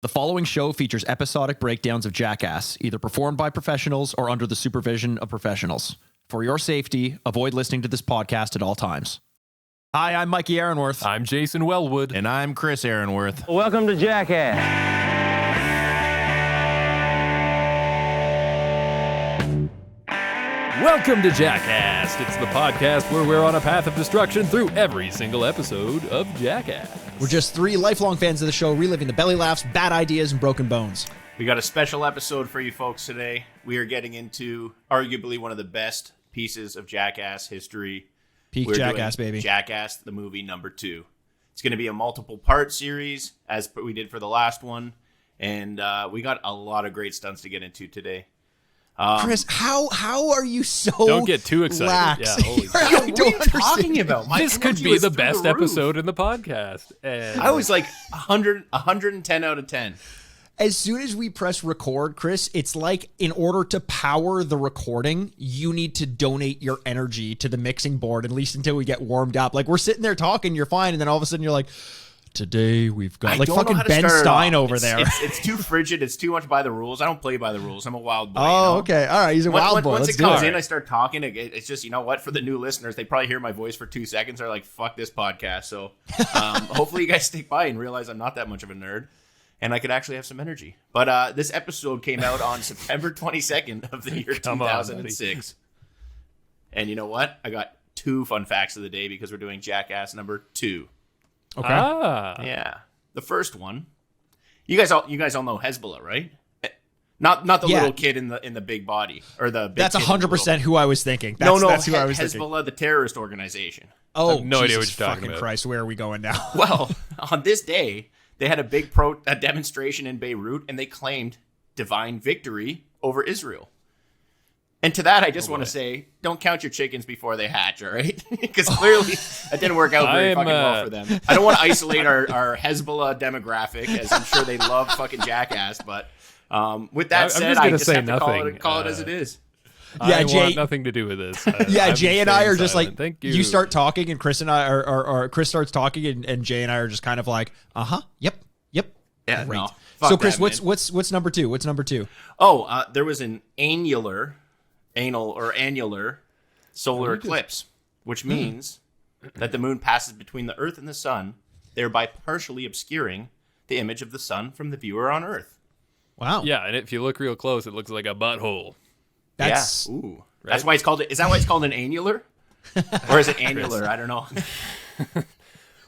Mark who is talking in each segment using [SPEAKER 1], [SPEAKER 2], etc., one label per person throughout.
[SPEAKER 1] The following show features episodic breakdowns of Jackass, either performed by professionals or under the supervision of professionals. For your safety, avoid listening to this podcast at all times. Hi, I'm Mikey Aaronworth.
[SPEAKER 2] I'm Jason Wellwood.
[SPEAKER 3] And I'm Chris Aaronworth.
[SPEAKER 4] Welcome to Jackass.
[SPEAKER 2] Welcome to Jackast. It's the podcast where we're on a path of destruction through every single episode of Jackass.
[SPEAKER 1] We're just three lifelong fans of the show, reliving the belly laughs, bad ideas, and broken bones.
[SPEAKER 3] We got a special episode for you folks today. We are getting into arguably one of the best pieces of Jackass history.
[SPEAKER 1] PEAK Jackass, baby.
[SPEAKER 3] Jackass, the movie number 2. It's going to be a multiple part series, as we did for the last one. And we got a lot of great stunts to get into today.
[SPEAKER 1] Chris, how are you so
[SPEAKER 2] Don't get too excited.
[SPEAKER 1] lax?
[SPEAKER 2] Yeah, holy
[SPEAKER 3] What are you talking about? My
[SPEAKER 2] This could
[SPEAKER 3] energy
[SPEAKER 2] be
[SPEAKER 3] is
[SPEAKER 2] the
[SPEAKER 3] through
[SPEAKER 2] best
[SPEAKER 3] roof.
[SPEAKER 2] episode in the podcast. And
[SPEAKER 3] I was like 110 out of 10.
[SPEAKER 1] As soon as we press record, Chris, it's like in order to power the recording, you need to donate your energy to the mixing board, at least until we get warmed up. Like, we're sitting there talking, you're fine, and then all of a sudden you're like, today we've got, like, fucking Ben Stein over there.
[SPEAKER 3] It's too frigid. It's too much by the rules. I don't play by the rules. I'm a wild boy.
[SPEAKER 1] Oh,
[SPEAKER 3] you know?
[SPEAKER 1] okay. All right. He's a wild boy.
[SPEAKER 3] Once
[SPEAKER 1] Let's
[SPEAKER 3] it
[SPEAKER 1] do
[SPEAKER 3] comes
[SPEAKER 1] it.
[SPEAKER 3] in, I start talking. It's just, you know what? For the new listeners, they probably hear my voice for 2 seconds. They're like, fuck this podcast. So hopefully you guys stick by and realize I'm not that much of a nerd. And I could actually have some energy. But this episode came out on September 22nd of the year 2006. And you know what? I got 2 fun facts of the day because we're doing Jackass number 2.
[SPEAKER 1] Okay.
[SPEAKER 3] Yeah. The first one. You guys all know Hezbollah, right? Not the little kid in the big body or the big
[SPEAKER 1] That's
[SPEAKER 3] kid in the
[SPEAKER 1] 100% who I was thinking. That's who I was thinking.
[SPEAKER 3] Hezbollah, the terrorist organization.
[SPEAKER 1] Oh,
[SPEAKER 2] I have no idea what
[SPEAKER 1] Jesus
[SPEAKER 2] you're talking
[SPEAKER 1] fucking
[SPEAKER 2] about.
[SPEAKER 1] Christ, where are we going now?
[SPEAKER 3] Well, on this day, they had a big demonstration in Beirut, and they claimed divine victory over Israel. And to that, I just want to say, don't count your chickens before they hatch, all right? Because clearly that didn't work out very fucking well for them. I don't want to isolate our Hezbollah demographic, as I'm sure they love fucking Jackass. But with that said, I just have to call it as it is.
[SPEAKER 1] Yeah,
[SPEAKER 2] I
[SPEAKER 1] Jay,
[SPEAKER 2] want nothing to do with this.
[SPEAKER 1] Jay and I are just like,
[SPEAKER 2] thank you.
[SPEAKER 1] You start talking, and Chris and I, or Chris starts talking, and Jay and I are just kind of like, yep.
[SPEAKER 3] Yeah,
[SPEAKER 1] Great.
[SPEAKER 3] no,
[SPEAKER 1] So,
[SPEAKER 3] fuck
[SPEAKER 1] Chris,
[SPEAKER 3] that, man.
[SPEAKER 1] what's number 2? What's number 2?
[SPEAKER 3] Oh, there was an annular solar eclipse, which means that the moon passes between the Earth and the sun, thereby partially obscuring the image of the sun from the viewer on Earth.
[SPEAKER 1] Wow.
[SPEAKER 2] Yeah, and if you look real close, it looks like a butthole.
[SPEAKER 1] That's
[SPEAKER 3] Ooh.
[SPEAKER 2] Right?
[SPEAKER 3] That's why it's called. Is that why it's called an annular? Or is it annular? I don't know.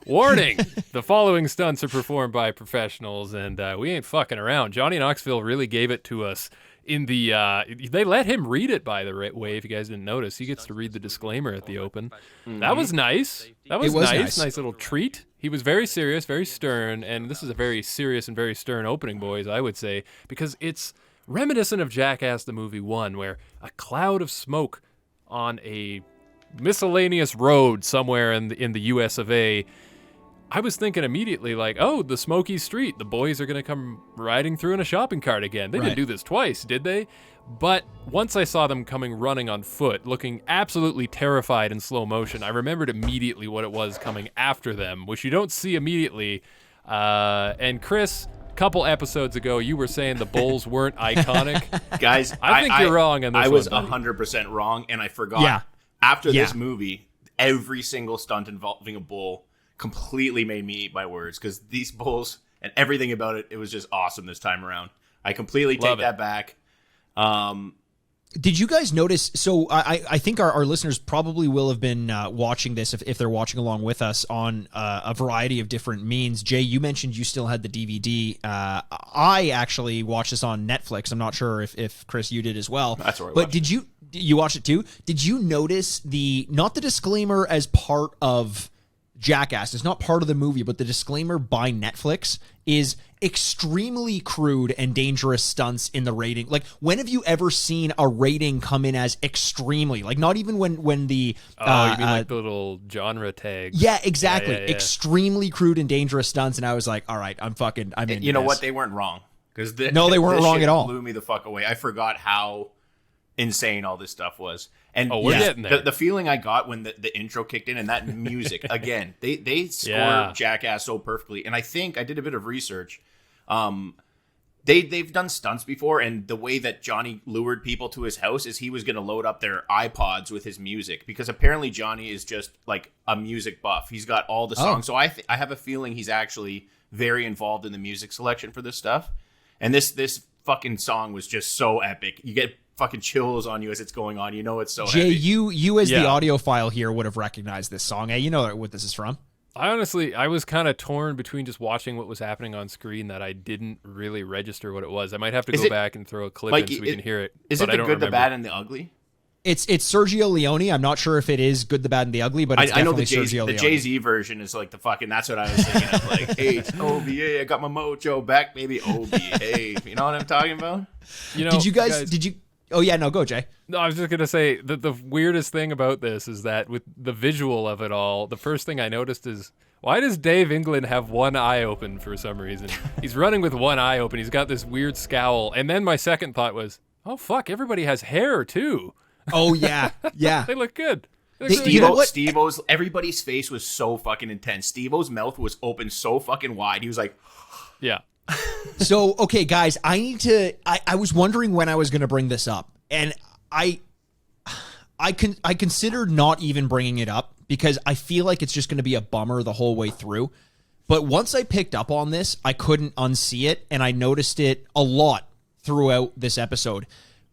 [SPEAKER 2] Warning! The following stunts are performed by professionals, and we ain't fucking around. Johnny Knoxville really gave it to us in the... they let him read it, by the way, if you guys didn't notice. He gets to read the disclaimer at the open. That was nice. That was nice. Nice little treat. He was very serious, very stern, and this is a very serious and very stern opening, boys, I would say, because it's reminiscent of Jackass the Movie 1, where a cloud of smoke on a miscellaneous road somewhere in the US of A. I was thinking immediately, like, oh, the smoky street. The boys are going to come riding through in a shopping cart again. They didn't do this twice, did they? But once I saw them coming running on foot, looking absolutely terrified in slow motion, I remembered immediately what it was coming after them, which you don't see immediately. And Chris, a couple episodes ago, you were saying the bulls weren't iconic.
[SPEAKER 3] Guys,
[SPEAKER 2] I think you're wrong on this
[SPEAKER 3] I was
[SPEAKER 2] one, buddy.
[SPEAKER 3] 100% wrong, and I forgot.
[SPEAKER 1] Yeah.
[SPEAKER 3] After this movie, every single stunt involving a bull completely made me eat my words, because these bulls and everything about it was just awesome this time around. I completely take that back.
[SPEAKER 1] Did you guys notice? So I think our listeners probably will have been watching this if they're watching along with us on a variety of different means. Jay, you mentioned you still had the DVD. I actually watched this on Netflix. I'm not sure if Chris, you did as well.
[SPEAKER 3] That's where I
[SPEAKER 1] But
[SPEAKER 3] watched
[SPEAKER 1] did you watch it too? Did you notice not the disclaimer as part of Jackass? It's not part of the movie, but the disclaimer by Netflix is extremely crude and dangerous stunts in the rating. Like, when have you ever seen a rating come in as extremely? Like, not even when the...
[SPEAKER 2] You mean like the little genre tags?
[SPEAKER 1] Yeah, exactly.
[SPEAKER 2] Yeah.
[SPEAKER 1] Extremely crude and dangerous stunts, and I was like, all right, I'm in.
[SPEAKER 3] You know what? They weren't wrong. Because
[SPEAKER 1] No, they weren't wrong at all.
[SPEAKER 3] Blew me the fuck away. I forgot how insane all this stuff was. And
[SPEAKER 2] we're getting there.
[SPEAKER 3] The feeling I got when the intro kicked in and that music, again, they score Jackass so perfectly. And I think I did a bit of research. They've done stunts before, and the way that Johnny lured people to his house is he was going to load up their iPods with his music, because apparently Johnny is just like a music buff. He's got all the songs. So I have a feeling he's actually very involved in the music selection for this stuff. And this fucking song was just so epic. You get fucking chills on you as it's going on. You know it's so
[SPEAKER 1] Jay,
[SPEAKER 3] heavy.
[SPEAKER 1] you as the audiophile here would have recognized this song. Hey, you know what this is from?
[SPEAKER 2] I was kind of torn between just watching what was happening on screen that I didn't really register what it was. I might have to go back and throw a clip in so we can hear it.
[SPEAKER 3] Is it the good, the bad, and the ugly?
[SPEAKER 1] It's Sergio Leone. I'm not sure if it is Good, the Bad, and the Ugly, but it's
[SPEAKER 3] I know
[SPEAKER 1] definitely
[SPEAKER 3] the
[SPEAKER 1] Sergio Leone.
[SPEAKER 3] Jay-Z version is like the fucking, that's what I was thinking of. Like, H-O-B-A, I got my mojo back, baby, O-B-A. You know what I'm talking about?
[SPEAKER 2] You know,
[SPEAKER 1] did you... Oh, yeah, no, go, Jay.
[SPEAKER 2] No, I was just going to say that the weirdest thing about this is that with the visual of it all, the first thing I noticed is, why does Dave England have one eye open for some reason? He's running with one eye open. He's got this weird scowl. And then my second thought was, oh, fuck, everybody has hair, too.
[SPEAKER 1] Oh, yeah, yeah.
[SPEAKER 2] They look good.
[SPEAKER 3] Steve-O's, everybody's face was so fucking intense. Steve-O's mouth was open so fucking wide. He was like...
[SPEAKER 2] Yeah.
[SPEAKER 1] So, okay, guys, I was wondering when I was going to bring this up. And I considered not even bringing it up, because I feel like it's just going to be a bummer the whole way through. But once I picked up on this, I couldn't unsee it, and I noticed it a lot throughout this episode.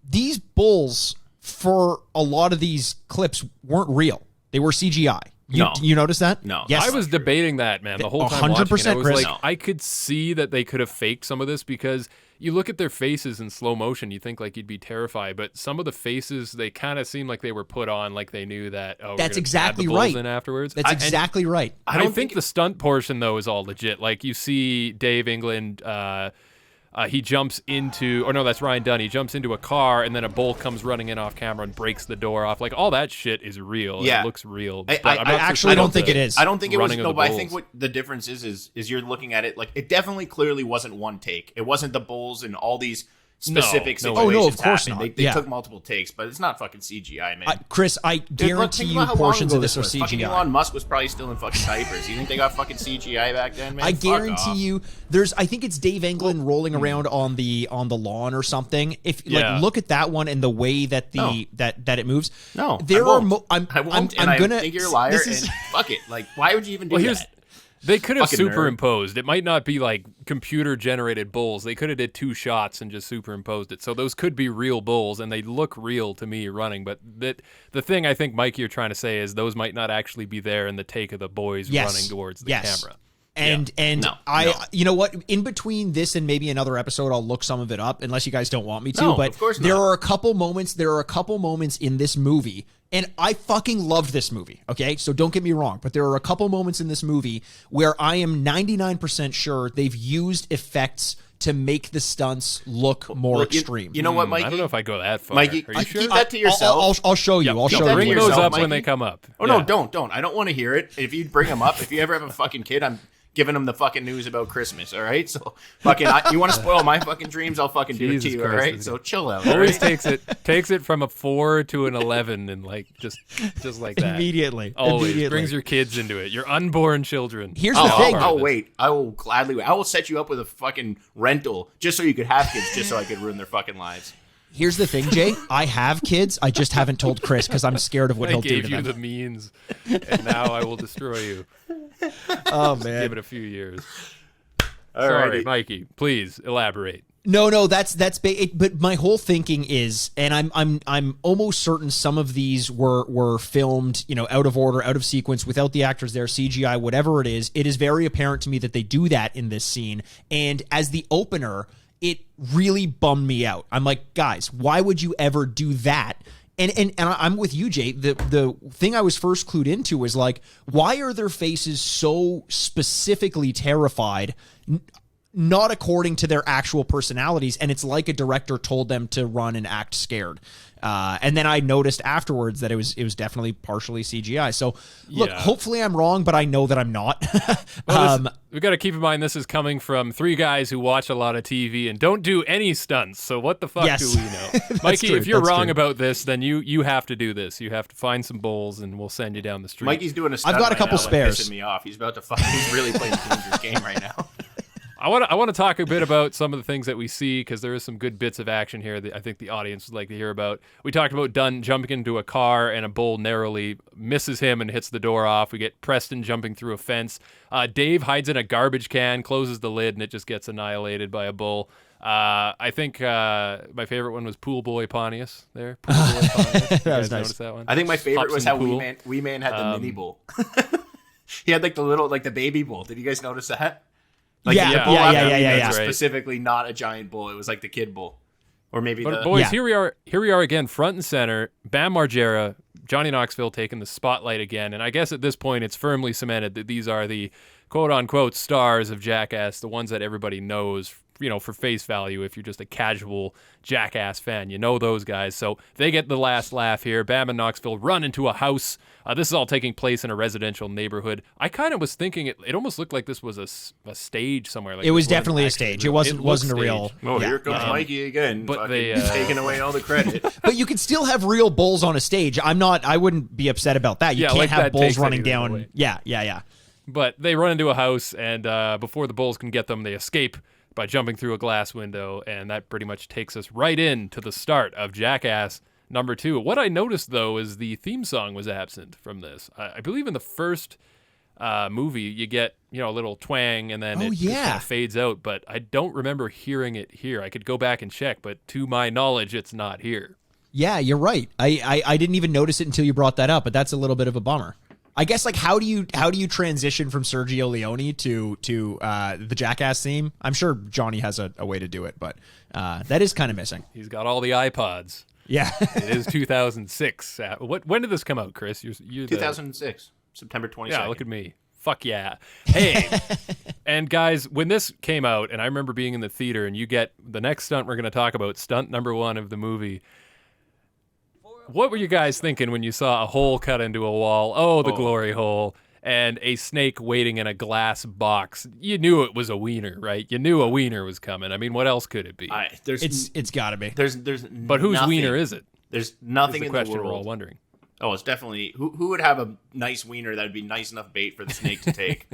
[SPEAKER 1] These bulls, for a lot of these clips, weren't real. They were CGI. You noticed that?
[SPEAKER 3] No.
[SPEAKER 2] Yes. I was debating that, man, the whole time
[SPEAKER 1] 100%,
[SPEAKER 2] watching it. I was
[SPEAKER 1] Chris.
[SPEAKER 2] like, I could see that they could have faked some of this, because you look at their faces in slow motion, you think like you'd be terrified, but some of the faces, they kind of seem like they were put on, like they knew that,
[SPEAKER 1] that's exactly
[SPEAKER 2] add the bulls
[SPEAKER 1] right.
[SPEAKER 2] in afterwards.
[SPEAKER 1] That's exactly right.
[SPEAKER 2] I think the stunt portion, though, is all legit. Like, you see Dave England... he jumps into, or no, that's Ryan Dunn. He jumps into a car, and then a bull comes running in off camera and breaks the door off. Like, all that shit is real.
[SPEAKER 3] Yeah.
[SPEAKER 2] It looks real.
[SPEAKER 3] I
[SPEAKER 1] actually don't think it is.
[SPEAKER 3] I don't think it was.
[SPEAKER 2] Running of
[SPEAKER 3] No,
[SPEAKER 2] the
[SPEAKER 3] but I
[SPEAKER 2] bulls.
[SPEAKER 3] think what the difference is you're looking at it like, it definitely clearly wasn't one take. It wasn't the bulls and all these specific
[SPEAKER 2] No.
[SPEAKER 3] situations.
[SPEAKER 1] Oh, no, of course
[SPEAKER 3] happening.
[SPEAKER 1] not.
[SPEAKER 3] They
[SPEAKER 1] Yeah.
[SPEAKER 3] took multiple takes, but it's not fucking CGI, man.
[SPEAKER 1] Chris, I guarantee
[SPEAKER 3] Think
[SPEAKER 1] you
[SPEAKER 3] about how long
[SPEAKER 1] portions
[SPEAKER 3] ago
[SPEAKER 1] of this are
[SPEAKER 3] was. Fucking
[SPEAKER 1] CGI.
[SPEAKER 3] Elon Musk was probably still in fucking diapers. You think they got fucking CGI back then, man?
[SPEAKER 1] I
[SPEAKER 3] Fuck
[SPEAKER 1] guarantee
[SPEAKER 3] off.
[SPEAKER 1] you, I think it's Dave England rolling around on the lawn or something. If
[SPEAKER 2] Yeah.
[SPEAKER 1] look at that one and the way that that it moves.
[SPEAKER 3] No,
[SPEAKER 1] there
[SPEAKER 3] I
[SPEAKER 1] are.
[SPEAKER 3] won't.
[SPEAKER 1] I'm
[SPEAKER 3] and
[SPEAKER 1] gonna
[SPEAKER 3] I think you're a liar.
[SPEAKER 1] this is-
[SPEAKER 3] And fuck it. Like, why would you even do that?
[SPEAKER 2] They could have
[SPEAKER 3] Fucking nerd.
[SPEAKER 2] superimposed. It might not be like computer-generated bulls. They could have did 2 shots and just superimposed it. So those could be real bulls, and they look real to me running. But the thing I think, Mike, you're trying to say is those might not actually be there in the take of the boys running towards the camera.
[SPEAKER 1] And you know what? In between this and maybe another episode, I'll look some of it up, unless you guys don't want me to.
[SPEAKER 3] No,
[SPEAKER 1] but
[SPEAKER 3] of course
[SPEAKER 1] there
[SPEAKER 3] not.
[SPEAKER 1] are a couple moments. There are a couple moments in this movie, and I fucking loved this movie. Okay, so don't get me wrong, but there are a couple moments in this movie where I am 99% sure they've used effects to make the stunts look more extreme.
[SPEAKER 3] You know what, Mikey?
[SPEAKER 2] I don't know if I go that far.
[SPEAKER 3] Mikey,
[SPEAKER 2] Are you sure?
[SPEAKER 3] keep that to yourself.
[SPEAKER 1] I'll show you. I'll show you.
[SPEAKER 2] Bring
[SPEAKER 3] yourself,
[SPEAKER 2] those up
[SPEAKER 3] Mikey.
[SPEAKER 2] when they come up.
[SPEAKER 3] Oh, no, don't. I don't want to hear it. If you bring them up, if you ever have a fucking kid, I'm giving them the fucking news about Christmas, all right? So, fucking, you want to spoil my fucking dreams, I'll fucking do it to
[SPEAKER 2] Jesus
[SPEAKER 3] you, all
[SPEAKER 2] Christ,
[SPEAKER 3] right?
[SPEAKER 2] this
[SPEAKER 3] So chill out,
[SPEAKER 2] Always
[SPEAKER 3] all right?
[SPEAKER 2] takes it from a 4 to an 11, and like just like that.
[SPEAKER 1] Immediately.
[SPEAKER 2] Always brings your kids into it. Your unborn children.
[SPEAKER 1] Here's the thing.
[SPEAKER 3] Wait. I will gladly wait. I will set you up with a fucking rental just so you could have kids, just so I could ruin their fucking lives.
[SPEAKER 1] Here's the thing, Jay. I have kids. I just haven't told Chris because I'm scared of what
[SPEAKER 2] I
[SPEAKER 1] he'll do
[SPEAKER 2] gave
[SPEAKER 1] to
[SPEAKER 2] you
[SPEAKER 1] them.
[SPEAKER 2] the means, and now I will destroy you.
[SPEAKER 1] Oh man.
[SPEAKER 2] Give it a few years.
[SPEAKER 3] All
[SPEAKER 2] Sorry,
[SPEAKER 3] right.
[SPEAKER 2] Mikey. Please elaborate.
[SPEAKER 1] No, that's but my whole thinking is, and I'm almost certain some of these were filmed, out of order, out of sequence, without the actors there, CGI, whatever it is. It is very apparent to me that they do that in this scene, and as the opener, it really bummed me out. I'm like, guys, why would you ever do that? And I'm with you, Jay. The thing I was first clued into was like, why are their faces so specifically terrified? Not according to their actual personalities, and it's like a director told them to run and act scared. And then I noticed afterwards that it was definitely partially CGI. So look, hopefully I'm wrong, but I know that I'm not.
[SPEAKER 2] We've got to keep in mind this is coming from 3 guys who watch a lot of TV and don't do any stunts. So what the fuck do we know? Mikey,
[SPEAKER 1] true,
[SPEAKER 2] if you're
[SPEAKER 1] that's
[SPEAKER 2] wrong
[SPEAKER 1] true.
[SPEAKER 2] about this, then you have to do this. You have to find some bulls, and we'll send you down the street.
[SPEAKER 3] Mikey's doing a stunt
[SPEAKER 1] I've got a
[SPEAKER 3] right
[SPEAKER 1] couple
[SPEAKER 3] now,
[SPEAKER 1] spares.
[SPEAKER 3] Pissing me off. He's about to fucking. He's really playing a dangerous game right now.
[SPEAKER 2] I want to talk a bit about some of the things that we see, because there is some good bits of action here that I think the audience would like to hear about. We talked about Dunn jumping into a car and a bull narrowly misses him and hits the door off. We get Preston jumping through a fence. Dave hides in a garbage can, closes the lid, and it just gets annihilated by a bull. I think my favorite one was Pool Boy Pontius there. Pool Boy Pontius. You guys
[SPEAKER 1] nice.
[SPEAKER 2] notice that one?
[SPEAKER 3] I think my favorite
[SPEAKER 2] Hops
[SPEAKER 3] was
[SPEAKER 2] in the
[SPEAKER 3] how
[SPEAKER 2] pool.
[SPEAKER 3] Wee Man had the mini bull. He had like the baby bull. Did you guys notice that? Like
[SPEAKER 1] Yeah,
[SPEAKER 3] the bull
[SPEAKER 1] yeah,
[SPEAKER 3] out
[SPEAKER 1] yeah,
[SPEAKER 3] there,
[SPEAKER 1] yeah, yeah,
[SPEAKER 3] was
[SPEAKER 1] yeah.
[SPEAKER 3] specifically not a giant bull. It was like the kid bull, or maybe
[SPEAKER 2] But
[SPEAKER 3] the
[SPEAKER 2] boys,
[SPEAKER 1] Yeah.
[SPEAKER 2] here we are again, front and center. Bam Margera, Johnny Knoxville taking the spotlight again, and I guess at this point it's firmly cemented that these are the quote unquote stars of Jackass, the ones that everybody knows, you know, for face value. If you're just a casual Jackass fan, you know those guys. So they get the last laugh here. Bam and Knoxville run into a house. This is all taking place in a residential neighborhood. I kind of was thinking it almost looked like this was a stage somewhere. Like
[SPEAKER 1] It was
[SPEAKER 2] this wasn't
[SPEAKER 1] definitely a
[SPEAKER 2] actually
[SPEAKER 1] stage.
[SPEAKER 2] real.
[SPEAKER 1] It wasn't
[SPEAKER 2] looked
[SPEAKER 1] a real.
[SPEAKER 2] staged.
[SPEAKER 3] Oh,
[SPEAKER 1] yeah.
[SPEAKER 3] here comes Mikey again.
[SPEAKER 2] but
[SPEAKER 3] Fucking
[SPEAKER 2] they,
[SPEAKER 3] taking away all the credit.
[SPEAKER 1] But you can still have real bulls on a stage. I wouldn't be upset about that. You
[SPEAKER 2] Yeah,
[SPEAKER 1] can't
[SPEAKER 2] like
[SPEAKER 1] have
[SPEAKER 2] that
[SPEAKER 1] bulls
[SPEAKER 2] takes
[SPEAKER 1] running
[SPEAKER 2] anything
[SPEAKER 1] down.
[SPEAKER 2] away.
[SPEAKER 1] Yeah.
[SPEAKER 2] But they run into a house, and before the bulls can get them, they escape by jumping through a glass window, and that pretty much takes us right into the start of Jackass number 2. What I noticed, though, is the theme song was absent from this. I believe in the first movie, you get, you know, a little twang, and then it just kind of fades out, but I don't remember hearing it here. I could go back and check, but to my knowledge, it's not here.
[SPEAKER 1] Yeah, you're right. I didn't even notice it until you brought that up, but that's a little bit of a bummer. I guess, like, how do you transition from Sergio Leone to the Jackass theme? I'm sure Johnny has a way to do it, but that is kind of missing.
[SPEAKER 2] He's got all the iPods.
[SPEAKER 1] Yeah.
[SPEAKER 2] It is 2006. When did this come out, Chris? You're
[SPEAKER 3] 2006, September 22nd.
[SPEAKER 2] Yeah, look at me. Fuck yeah. Hey, and guys, when this came out, and I remember being in the theater, and you get the next stunt we're going to talk about, stunt number 1 of the movie. What were you guys thinking when you saw a hole cut into a wall? Oh, the glory hole. And a snake waiting in a glass box. You knew it was a wiener, right? You knew a wiener was coming. I mean, what else could it be?
[SPEAKER 1] It's got to be.
[SPEAKER 3] There's
[SPEAKER 2] but whose
[SPEAKER 3] nothing,
[SPEAKER 2] wiener is it?
[SPEAKER 3] There's
[SPEAKER 2] Is
[SPEAKER 3] nothing
[SPEAKER 2] the
[SPEAKER 3] in
[SPEAKER 2] question
[SPEAKER 3] the
[SPEAKER 2] we're all
[SPEAKER 3] world.
[SPEAKER 2] wondering.
[SPEAKER 3] Oh, it's definitely who would have a nice wiener that would be nice enough bait for the snake to take.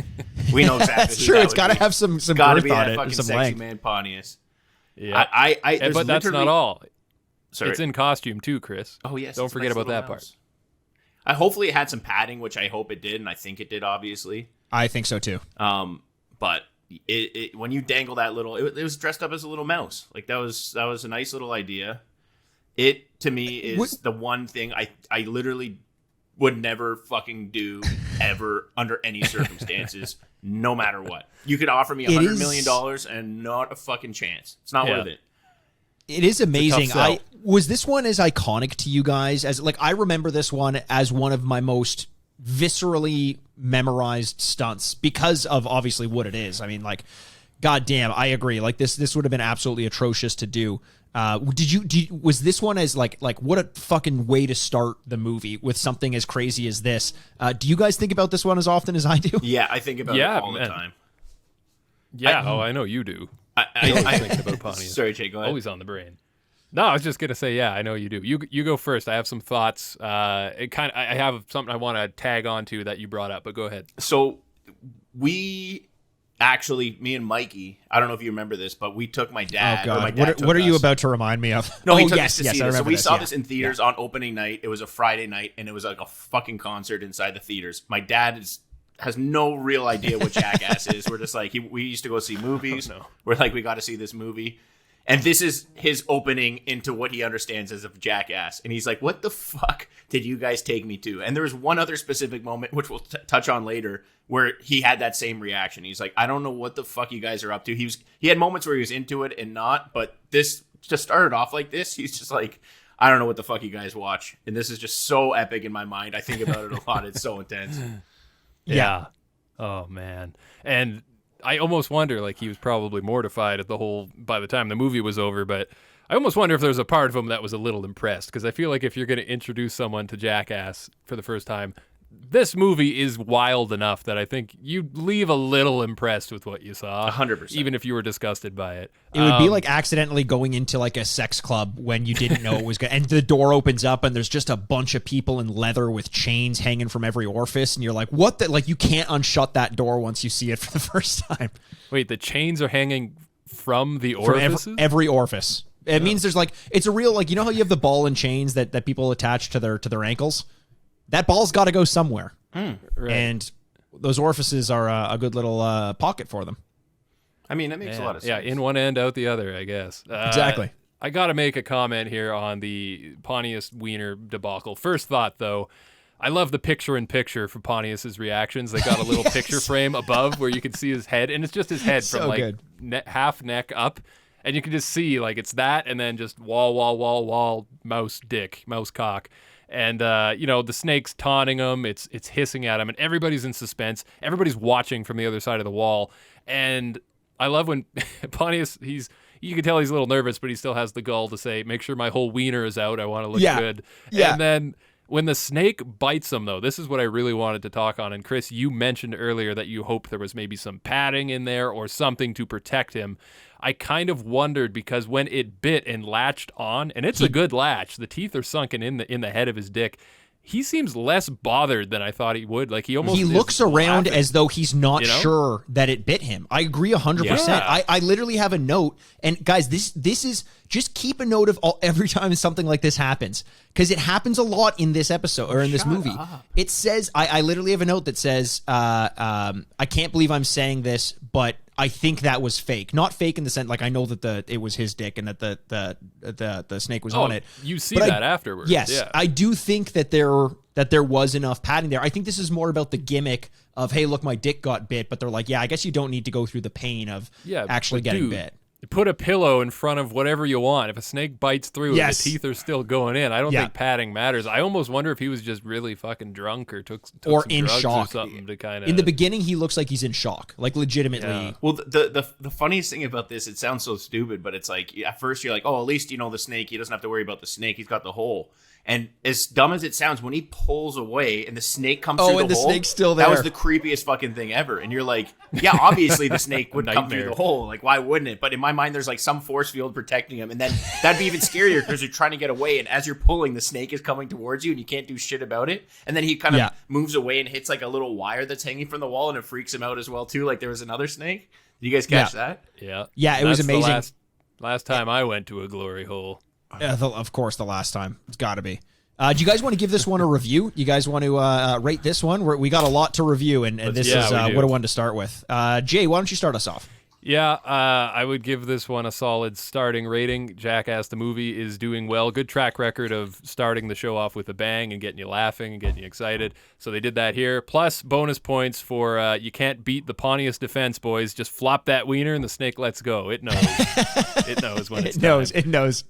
[SPEAKER 3] We know exactly.
[SPEAKER 1] That's
[SPEAKER 3] who
[SPEAKER 1] true.
[SPEAKER 3] that
[SPEAKER 1] It's
[SPEAKER 3] would
[SPEAKER 1] got to
[SPEAKER 3] be.
[SPEAKER 1] have some
[SPEAKER 3] Gotta
[SPEAKER 1] girth
[SPEAKER 3] be
[SPEAKER 1] on
[SPEAKER 3] that
[SPEAKER 1] it,
[SPEAKER 3] fucking
[SPEAKER 1] some
[SPEAKER 3] sexy
[SPEAKER 1] length.
[SPEAKER 3] man Pontius.
[SPEAKER 2] Yeah.
[SPEAKER 3] There's
[SPEAKER 2] But that's not
[SPEAKER 3] literally-
[SPEAKER 2] all.
[SPEAKER 3] Sorry.
[SPEAKER 2] It's in costume too, Chris.
[SPEAKER 3] Oh yes.
[SPEAKER 2] Don't
[SPEAKER 3] it's a
[SPEAKER 2] forget
[SPEAKER 3] nice
[SPEAKER 2] about
[SPEAKER 3] little
[SPEAKER 2] that
[SPEAKER 3] mouse. Hopefully it had some padding, which I hope it did, and I think it did, obviously.
[SPEAKER 1] I think so too.
[SPEAKER 3] But it when you dangle that little, it was dressed up as a little mouse. Like that was a nice little idea. It to me is the one thing I literally would never fucking do ever under any circumstances, no matter what. You could offer me $100 million and not a fucking chance. It's not worth it.
[SPEAKER 1] It is amazing.
[SPEAKER 2] sell.
[SPEAKER 1] Was this one as iconic to you guys as, like, I remember this one as one of my most viscerally memorized stunts because of obviously what it is. I mean, like, goddamn, I agree. Like this would have been absolutely atrocious to do. Was this one as like what a fucking way to start the movie with something as crazy as this? Do you guys think about this one as often as I do?
[SPEAKER 3] Yeah, I think about it all
[SPEAKER 2] man.
[SPEAKER 3] the time.
[SPEAKER 2] Yeah, I know you do.
[SPEAKER 3] I
[SPEAKER 2] Thinking about Pontius.
[SPEAKER 3] Sorry, Jay, go ahead.
[SPEAKER 2] Always on the brain. No, I was just gonna say, yeah, I know you do. You go first. I have some thoughts. I have something I want to tag on to that you brought up, but go ahead.
[SPEAKER 3] So me and Mikey, I don't know if you remember this, but we took my dad.
[SPEAKER 1] Oh
[SPEAKER 3] or my
[SPEAKER 1] god,
[SPEAKER 3] dad
[SPEAKER 1] what are you
[SPEAKER 3] us.
[SPEAKER 1] about to remind me of?
[SPEAKER 3] No, he
[SPEAKER 1] oh,
[SPEAKER 3] took
[SPEAKER 1] yes,
[SPEAKER 3] us to
[SPEAKER 1] yes,
[SPEAKER 3] see
[SPEAKER 1] I
[SPEAKER 3] this. So
[SPEAKER 1] remember
[SPEAKER 3] we
[SPEAKER 1] this,
[SPEAKER 3] saw
[SPEAKER 1] yeah.
[SPEAKER 3] this in theaters on opening night. It was a Friday night, and it was like a fucking concert inside the theaters. My dad has no real idea what Jackass is. We're just like, we used to go see movies.
[SPEAKER 2] Oh, no.
[SPEAKER 3] We're like, we got to see this movie. And this is his opening into what he understands as a Jackass. And he's like, what the fuck did you guys take me to? And there was one other specific moment, which we'll touch on later, where he had that same reaction. He's like, I don't know what the fuck you guys are up to. He had moments where he was into it and not, but this just started off like this. He's just like, I don't know what the fuck you guys watch. And this is just so epic in my mind. I think about it a lot. It's so intense.
[SPEAKER 2] Yeah. Oh man. And I almost wonder, like, he was probably mortified at by the time the movie was over, but I almost wonder if there was a part of him that was a little impressed, because I feel like if you're going to introduce someone to Jackass for the first time, this movie is wild enough that I think you'd leave a little impressed with what you saw.
[SPEAKER 3] 100%.
[SPEAKER 2] Even if you were disgusted by it.
[SPEAKER 1] It would be like accidentally going into like a sex club when you didn't know it was good, and the door opens up and there's just a bunch of people in leather with chains hanging from every orifice, and you're like, what the, like, you can't unshut that door once you see it for the first time.
[SPEAKER 2] Wait, the chains are hanging from the
[SPEAKER 1] From
[SPEAKER 2] orifices?
[SPEAKER 1] every orifice. It means there's like, it's a real, like, you know how you have the ball and chains that people attach to their ankles? That ball's got to go somewhere.
[SPEAKER 2] Right.
[SPEAKER 1] And those orifices are a good little pocket for them.
[SPEAKER 3] I mean, that makes a lot of sense.
[SPEAKER 2] Yeah, in one end, out the other, I guess.
[SPEAKER 1] Exactly.
[SPEAKER 2] I got to make a comment here on the Pontius Wiener debacle. First thought, though, I love the picture-in-picture for Pontius's reactions. They got a little picture frame above where you can see his head, and it's just his head
[SPEAKER 1] So
[SPEAKER 2] from like
[SPEAKER 1] good.
[SPEAKER 2] half neck up, and you can just see like it's that, and then just wall, mouse cock. And, the snake's taunting him. It's hissing at him. And everybody's in suspense. Everybody's watching from the other side of the wall. And I love when Pontius, you can tell he's a little nervous, but he still has the gall to say, make sure my whole wiener is out. I want to look good.
[SPEAKER 1] Yeah.
[SPEAKER 2] And then when the snake bites him, though, this is what I really wanted to talk on. And Chris, you mentioned earlier that you hoped there was maybe some padding in there or something to protect him. I kind of wondered because when it bit and latched on, and it's a good latch, the teeth are sunken in the head of his dick. He seems less bothered than I thought he would. Like he
[SPEAKER 1] looks around
[SPEAKER 2] laughing.
[SPEAKER 1] as though he's not sure that it bit him. I agree 100%.
[SPEAKER 2] Yeah.
[SPEAKER 1] I literally have a note, and guys, this is just keep a note of every time something like this happens, because it happens a lot in this episode or in this movie. It says I literally have a note that says I can't believe I'm saying this, but I think that was fake. Not fake in the sense like I know that it was his dick and that the snake was on it.
[SPEAKER 2] You see
[SPEAKER 1] But
[SPEAKER 2] that afterwards.
[SPEAKER 1] Yes,
[SPEAKER 2] yeah.
[SPEAKER 1] I do think that there was enough padding there. I think this is more about the gimmick of, hey, look, my dick got bit, but they're like, yeah, I guess you don't need to go through the pain of actually
[SPEAKER 2] but
[SPEAKER 1] getting
[SPEAKER 2] dude,
[SPEAKER 1] bit.
[SPEAKER 2] Put a pillow in front of whatever you want. If a snake bites through and the teeth are still going in, I don't think padding matters. I almost wonder if he was just really fucking drunk or took
[SPEAKER 1] or
[SPEAKER 2] some
[SPEAKER 1] in
[SPEAKER 2] drugs
[SPEAKER 1] shock
[SPEAKER 2] or something to kind of.
[SPEAKER 1] In the beginning, he looks like he's in shock, like legitimately.
[SPEAKER 2] Yeah.
[SPEAKER 3] Well, the funniest thing about this, it sounds so stupid, but it's like at first you're like, oh, at least the snake. He doesn't have to worry about the snake. He's got the hole. And as dumb as it sounds, when he pulls away and the snake comes through the hole,
[SPEAKER 1] and the snake's still there.
[SPEAKER 3] That was the creepiest fucking thing ever. And you're like, yeah, obviously the snake would come through the hole. Like, why wouldn't it? But in my mind, there's like some force field protecting him. And then that'd be even scarier because you're trying to get away. And as you're pulling, the snake is coming towards you and you can't do shit about it. And then he kind of moves away and hits like a little wire that's hanging from the wall, and it freaks him out as well, too. Like there was another snake. Did you guys catch that?
[SPEAKER 2] Yeah.
[SPEAKER 1] Yeah, it was
[SPEAKER 2] That's
[SPEAKER 1] amazing.
[SPEAKER 2] Last time I went to a glory hole.
[SPEAKER 1] Of course, the last time. It's got to be. Do you guys want to give this one a review? You guys want to rate this one? We got a lot to review, and this is what I wanted to start with. Jay, why don't you start us off?
[SPEAKER 2] Yeah, I would give this one a solid starting rating. Jackass, the movie, is doing well. Good track record of starting the show off with a bang and getting you laughing and getting you excited. So they did that here. Plus, bonus points for you can't beat the Pontius defense, boys. Just flop that wiener and the snake lets go. It knows. It knows when it's time.
[SPEAKER 1] It knows.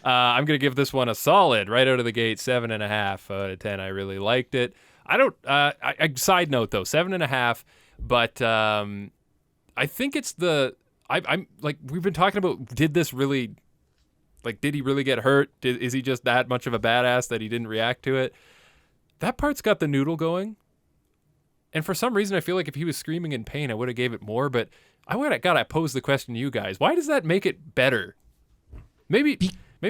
[SPEAKER 2] I'm going to give this one a solid, right out of the gate, 7.5 out of 10. I really liked it. I don't, side note though, 7.5, but I think it's I'm like, we've been talking about, did he really get hurt? Is he just that much of a badass that he didn't react to it? That part's got the noodle going. And for some reason, I feel like if he was screaming in pain, I would have gave it more, but I pose the question to you guys. Why does that make it better? Maybe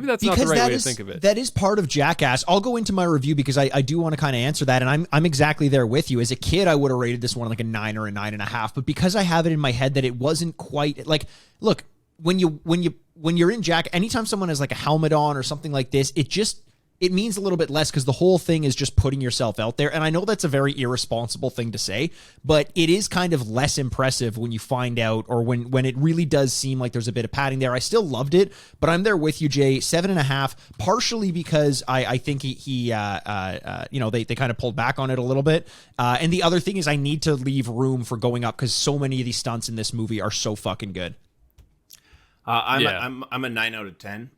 [SPEAKER 2] that's not the right way to think of it.
[SPEAKER 1] That is part of Jackass. I'll go into my review because I do want to kind of answer that, and I'm exactly there with you. As a kid, I would have rated this one like a 9 or a 9.5, but because I have it in my head that it wasn't quite like, look, when you're in Jack, anytime someone has like a helmet on or something like this, it means a little bit less because the whole thing is just putting yourself out there. And I know that's a very irresponsible thing to say, but it is kind of less impressive when you find out, or when it really does seem like there's a bit of padding there. I still loved it, but I'm there with you, Jay. 7.5, partially because I think he they kind of pulled back on it a little bit. And the other thing is I need to leave room for going up because so many of these stunts in this movie are so fucking good.
[SPEAKER 3] I'm a 9 out of 10.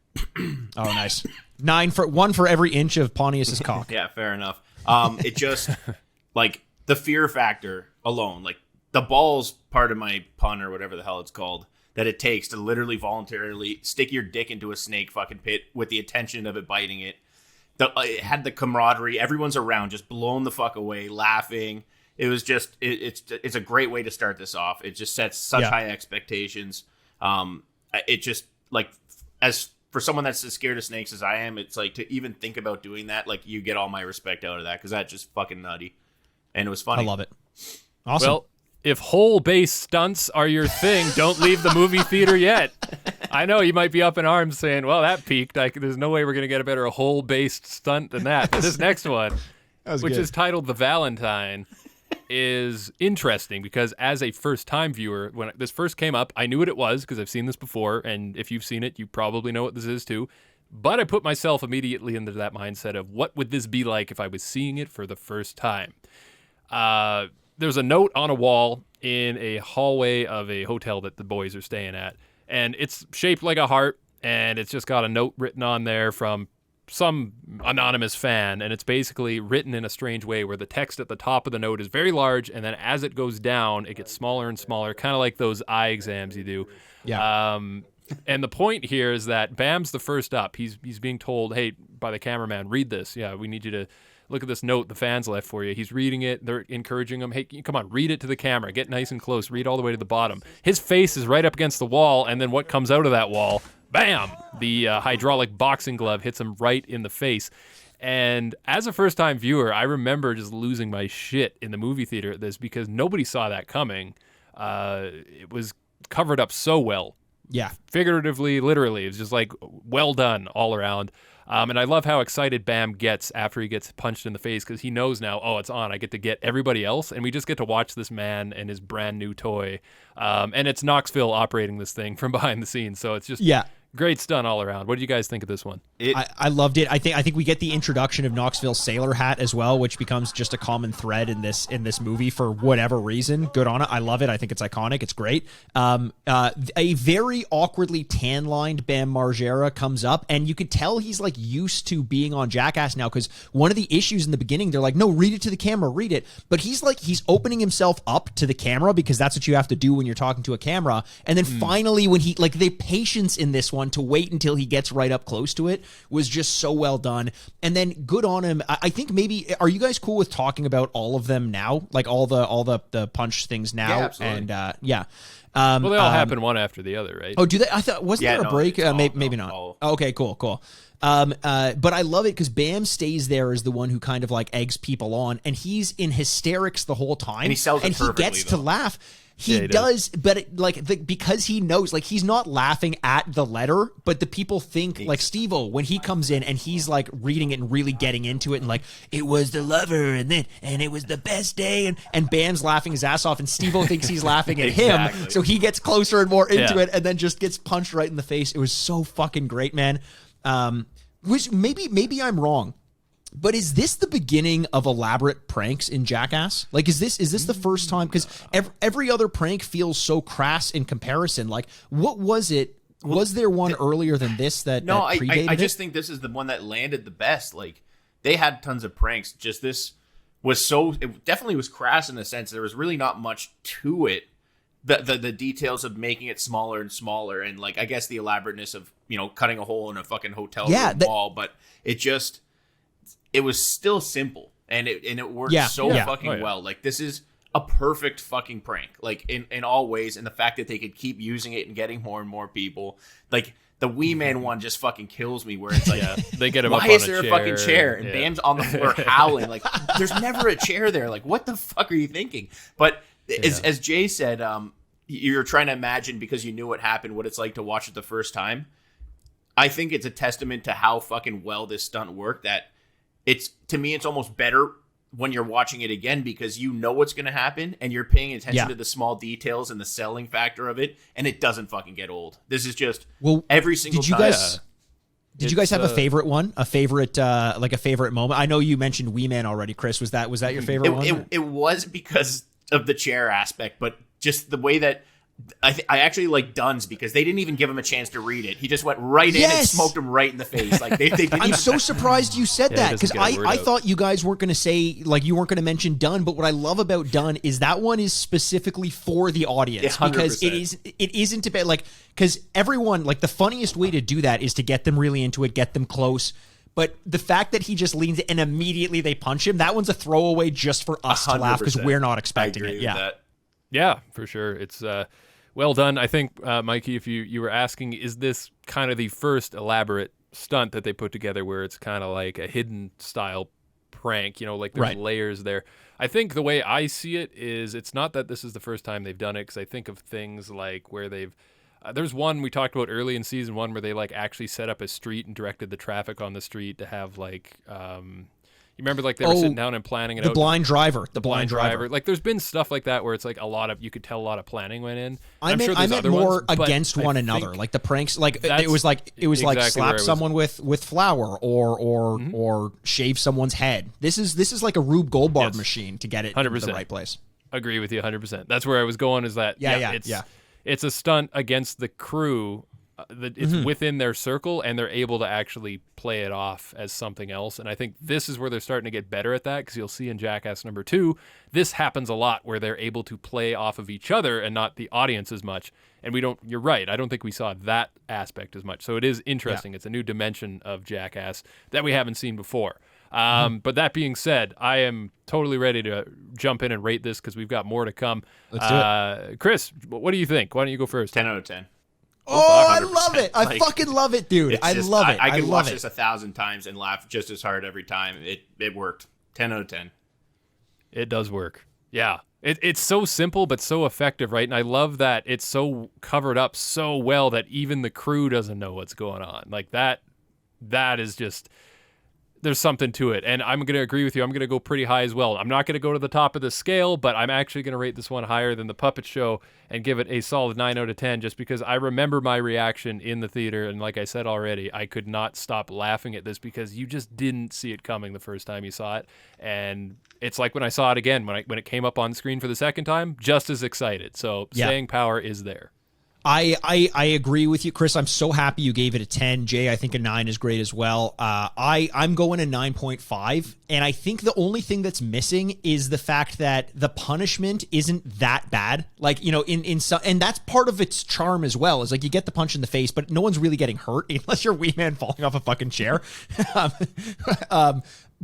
[SPEAKER 1] Oh, nice. 1 for every inch of Pontius's cock.
[SPEAKER 3] Yeah, fair enough. It just like the fear factor alone, like the balls part of my pun or whatever the hell it's called, that it takes to literally voluntarily stick your dick into a snake fucking pit with the intention of it biting it. it had the camaraderie. Everyone's around, just blown the fuck away, laughing. It was just it's a great way to start this off. It just sets such high expectations. It just like, as for someone that's as scared of snakes as I am, it's like to even think about doing that, like you get all my respect out of that, because that's just fucking nutty, and it was funny.
[SPEAKER 1] I love it. Awesome.
[SPEAKER 2] Well, if hole-based stunts are your thing, don't leave the movie theater yet. I know you might be up in arms saying, well, that peaked. There's no way we're going to get a better hole-based stunt than that. But this next one, which is titled The Valentine, is interesting because as a first-time viewer, when this first came up, I knew what it was because I've seen this before, and if you've seen it, you probably know what this is too. But I put myself immediately into that mindset of what would this be like if I was seeing it for the first time. There's a note on a wall in a hallway of a hotel that the boys are staying at, and it's shaped like a heart, and it's just got a note written on there from some anonymous fan, and it's basically written in a strange way where the text at the top of the note is very large, and then as it goes down, it gets smaller and smaller, kind of like those eye exams you do.
[SPEAKER 1] Yeah.
[SPEAKER 2] And the point here is that Bam's the first up. He's being told, hey, by the cameraman, read this. Yeah, we need you to look at this note the fans left for you. He's reading it. They're encouraging him, hey, come on, read it to the camera. Get nice and close. Read all the way to the bottom. His face is right up against the wall, and then what comes out of that wall? Bam! The hydraulic boxing glove hits him right in the face. And as a first-time viewer, I remember just losing my shit in the movie theater at this because nobody saw that coming. It was covered up so well.
[SPEAKER 1] Yeah.
[SPEAKER 2] Figuratively, literally. It was just like well done all around. And I love how excited Bam gets after he gets punched in the face because he knows now, oh, it's on. I get to get everybody else. And we just get to watch this man and his brand new toy. And it's Knoxville operating this thing from behind the scenes. So it's just great stunt all around. What do you guys think of this one?
[SPEAKER 1] I loved it. I think we get the introduction of Knoxville's sailor hat as well, which becomes just a common thread in this movie for whatever reason. Good on it. I love it. I think it's iconic. It's great. A very awkwardly tan-lined Bam Margera comes up, and you could tell he's like used to being on Jackass now, because one of the issues in the beginning, they're like, no, read it to the camera, read it. But he's opening himself up to the camera because that's what you have to do when you're talking to a camera. And then finally, when he, like, the patience in this one to wait until he gets right up close to it was just so well done. And then good on him. I think maybe, are you guys cool with talking about all of them now? Like all the punch things now?
[SPEAKER 3] Yeah, absolutely.
[SPEAKER 1] And
[SPEAKER 2] well, they all happen one after the other, right?
[SPEAKER 1] Oh, do they? I thought, wasn't there a break? Maybe not.
[SPEAKER 3] All.
[SPEAKER 1] Okay, cool. But I love it because Bam stays there as the one who kind of like eggs people on, and he's in hysterics the whole time.
[SPEAKER 3] And he sells it
[SPEAKER 1] and
[SPEAKER 3] perfectly,
[SPEAKER 1] he gets
[SPEAKER 3] though.
[SPEAKER 1] to laugh. He
[SPEAKER 2] he
[SPEAKER 1] does, but because he knows, like, he's not laughing at the letter, but the people think, like, Steve-O, when he comes in and he's, like, reading it and really getting into it and, like, it was the lover and it was the best day, and Bam's laughing his ass off, and Steve-O thinks he's laughing at him, so he gets closer and more into it and then just gets punched right in the face. It was so fucking great, man. Which maybe I'm wrong, but is this the beginning of elaborate pranks in Jackass? Like, is this the first time? Because every other prank feels so crass in comparison. Like, what was it? Was there one earlier than this that predated
[SPEAKER 3] I just think this is the one that landed the best. Like, they had tons of pranks. Just this was it definitely was crass in the sense there was really not much to it. The details of making it smaller and smaller, and, like, I guess the elaborateness of, you know, cutting a hole in a fucking hotel room wall, but it was still simple, and it worked fucking well. Like, this is a perfect fucking prank, like, in all ways, and the fact that they could keep using it and getting more and more people. Like, the Wee Man one just fucking kills me, where it's like,
[SPEAKER 2] they get him
[SPEAKER 3] why
[SPEAKER 2] up on
[SPEAKER 3] is there
[SPEAKER 2] a
[SPEAKER 3] a fucking chair? And Bam's on the floor howling. Like, there's never a chair there. Like, what the fuck are you thinking? But as Jay said, you're trying to imagine, because you knew what happened, what it's like to watch it the first time. I think it's a testament to how fucking well this stunt worked, that to me, it's almost better when you're watching it again, because you know what's going to happen and you're paying attention to the small details and the selling factor of it, and it doesn't fucking get old. This is just every single time.
[SPEAKER 1] Did you guys have a favorite one? A favorite moment? I know you mentioned Wee Man already, Chris. Was that your favorite one?
[SPEAKER 3] It was because of the chair aspect, but just the way that I actually like Dunn's, because they didn't even give him a chance to read it. He just went right in and smoked him right in the face. Like, they didn't.
[SPEAKER 1] I'm so surprised you said that, because I thought you guys weren't going to say, like, you weren't going to mention Dunn. But what I love about Dunn is that one is specifically for the audience,
[SPEAKER 3] 100%.
[SPEAKER 1] because it isn't about, like, because everyone, like, the funniest way to do that is to get them really into it, get them close. But the fact that he just leans in and immediately they punch him, that one's a throwaway just for us to laugh because we're not expecting it. Yeah.
[SPEAKER 3] That.
[SPEAKER 2] Yeah, for sure. It's well done. I think, Mikey, if you were asking, is this kind of the first elaborate stunt that they put together where it's kind of like a hidden style prank, like there's layers there. I think the way I see it is it's not that this is the first time they've done it, because I think of things like where they've there's one we talked about early in season 1 where they like actually set up a street and directed the traffic on the street to have like you remember like they were sitting down and planning it out.
[SPEAKER 1] The blind driver.
[SPEAKER 2] Like there's been stuff like that where it's like you could tell a lot of planning went in.
[SPEAKER 1] I meant more against one another. Like the pranks, like it was like exactly slap someone with flour or shave someone's head. This is like a Rube Goldberg machine to get it in the right place.
[SPEAKER 2] Agree with you 100%. That's where I was going, is that it's a stunt against the crew. It's within their circle, and they're able to actually play it off as something else. And I think this is where they're starting to get better at that, because you'll see in Jackass number 2, this happens a lot where they're able to play off of each other and not the audience as much. And you're right, I don't think we saw that aspect as much. So it is interesting. Yeah. It's a new dimension of Jackass that we haven't seen before. But that being said, I am totally ready to jump in and rate this because we've got more to come.
[SPEAKER 1] Let's do it.
[SPEAKER 2] Chris, what do you think? Why don't you go first?
[SPEAKER 3] 10 out of 10.
[SPEAKER 1] Oh, I love it. I fucking love it, dude. I love it.
[SPEAKER 3] I could watch this 1,000 times and laugh just as hard every time. It worked. 10 out of 10.
[SPEAKER 2] It does work. Yeah. It's so simple but so effective, right? And I love that it's so covered up so well that even the crew doesn't know what's going on. Like that is just... There's something to it. And I'm going to agree with you. I'm going to go pretty high as well. I'm not going to go to the top of the scale, but I'm actually going to rate this one higher than The Puppet Show and give it a solid 9 out of 10 just because I remember my reaction in the theater. And like I said already, I could not stop laughing at this because you just didn't see it coming the first time you saw it. And it's like when I saw it again, when it came up on screen for the second time, just as excited. So staying power is there.
[SPEAKER 1] I agree with you, Chris. I'm so happy you gave it a 10. Jay, I think a 9 is great as well. I'm going a 9.5, and I think the only thing that's missing is the fact that the punishment isn't that bad. Like, in some, and that's part of its charm as well, is like you get the punch in the face, but no one's really getting hurt unless you're Wee Man falling off a fucking chair.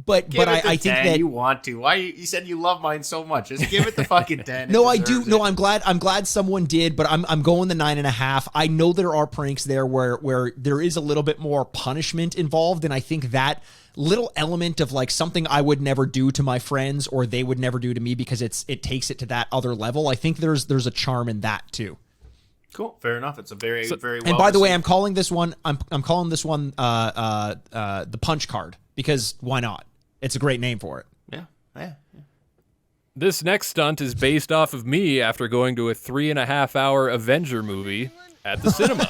[SPEAKER 1] But I think
[SPEAKER 3] 10,
[SPEAKER 1] that
[SPEAKER 3] you want to. Why you said you love mine so much? Just give it the fucking 10.
[SPEAKER 1] No, I do. No, I'm glad someone did, but I'm going the 9.5. I know there are pranks there where there is a little bit more punishment involved, and I think that little element of like something I would never do to my friends or they would never do to me because it takes it to that other level. I think there's a charm in that too.
[SPEAKER 3] Cool, fair enough. It's a very well.
[SPEAKER 1] And by the way, I'm calling this one the punch card. Because why not? It's a great name for it.
[SPEAKER 3] Yeah.
[SPEAKER 2] This next stunt is based off of me after going to a 3.5-hour Avenger movie at the cinema.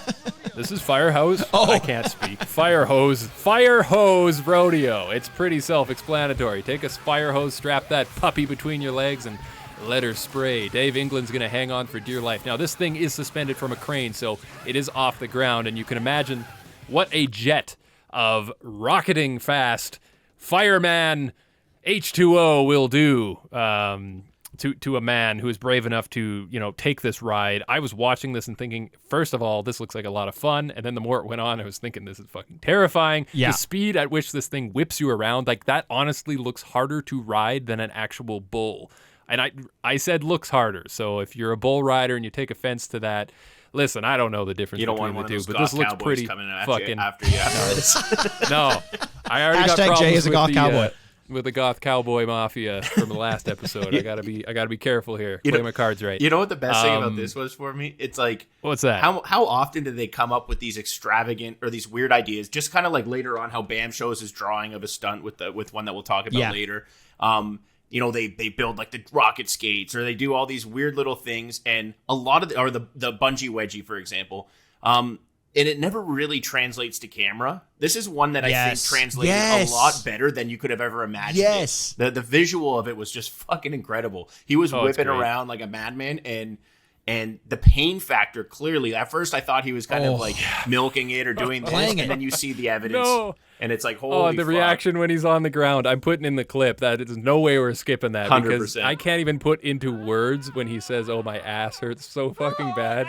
[SPEAKER 2] This is Firehouse. Oh. I can't speak. Firehose rodeo. It's pretty self-explanatory. Take a fire hose, strap that puppy between your legs, and let her spray. Dave England's going to hang on for dear life. Now, this thing is suspended from a crane, so it is off the ground, and you can imagine what a jet of rocketing fast fireman H2O will do to a man who is brave enough to, take this ride. I was watching this and thinking, first of all, this looks like a lot of fun. And then the more it went on, I was thinking this is fucking terrifying. Yeah. The speed at which this thing whips you around, like that honestly looks harder to ride than an actual bull. And I said looks harder. So if you're a bull rider and you take offense to that, listen, I don't know the difference between the two, but this looks pretty fucking...
[SPEAKER 3] after you after this.
[SPEAKER 2] No, I already got
[SPEAKER 1] Hashtag
[SPEAKER 2] problems
[SPEAKER 1] Jay is a goth cowboy.
[SPEAKER 2] With the goth cowboy mafia from the last episode. I gotta be careful here. Play my cards right.
[SPEAKER 3] You know what the best thing about this was for me? It's like,
[SPEAKER 2] what's that?
[SPEAKER 3] How often do they come up with these extravagant or these weird ideas? Just kind of like later on, how Bam shows his drawing of a stunt with one that we'll talk about later. They build like the rocket skates, or they do all these weird little things, and a lot of the bungee wedgie, for example. And it never really translates to camera. This is one that I think translated a lot better than you could have ever imagined.
[SPEAKER 1] Yes.
[SPEAKER 3] The visual of it was just fucking incredible. He was whipping around like a madman, and the pain factor, clearly, at first I thought he was kind of like milking it or doing this, and then you see the evidence, and it's like, holy fuck.
[SPEAKER 2] Reaction when he's on the ground. I'm putting in the clip. That there's no way we're skipping that
[SPEAKER 3] 100%.
[SPEAKER 2] Because I can't even put into words when he says, "Oh, my ass hurts so fucking bad."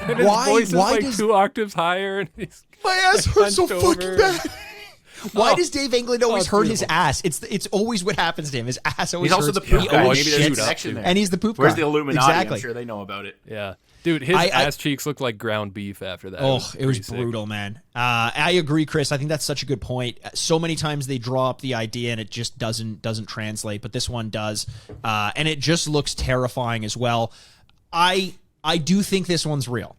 [SPEAKER 2] And his voice is like 2 octaves higher, and he's
[SPEAKER 1] my ass hurts so fucking bad. Why does Dave England always
[SPEAKER 2] that's
[SPEAKER 1] hurt his
[SPEAKER 2] beautiful.
[SPEAKER 1] ass? It's always what happens to him. His ass always
[SPEAKER 3] He's also
[SPEAKER 1] hurts.
[SPEAKER 3] the poop
[SPEAKER 1] He
[SPEAKER 3] guy.
[SPEAKER 1] always
[SPEAKER 3] Maybe there's a
[SPEAKER 1] shits.
[SPEAKER 3] connection there.
[SPEAKER 1] And he's the poop
[SPEAKER 3] Where's
[SPEAKER 1] guy.
[SPEAKER 3] the Illuminati?
[SPEAKER 1] Exactly.
[SPEAKER 3] I'm sure they know about it.
[SPEAKER 2] Yeah. Dude, his ass cheeks looked like ground beef after that.
[SPEAKER 1] Oh, it was
[SPEAKER 2] pretty sick.
[SPEAKER 1] brutal, man. I agree, Chris. I think that's such a good point. So many times they draw up the idea and it just doesn't translate, but this one does, and it just looks terrifying as well. I do think this one's real,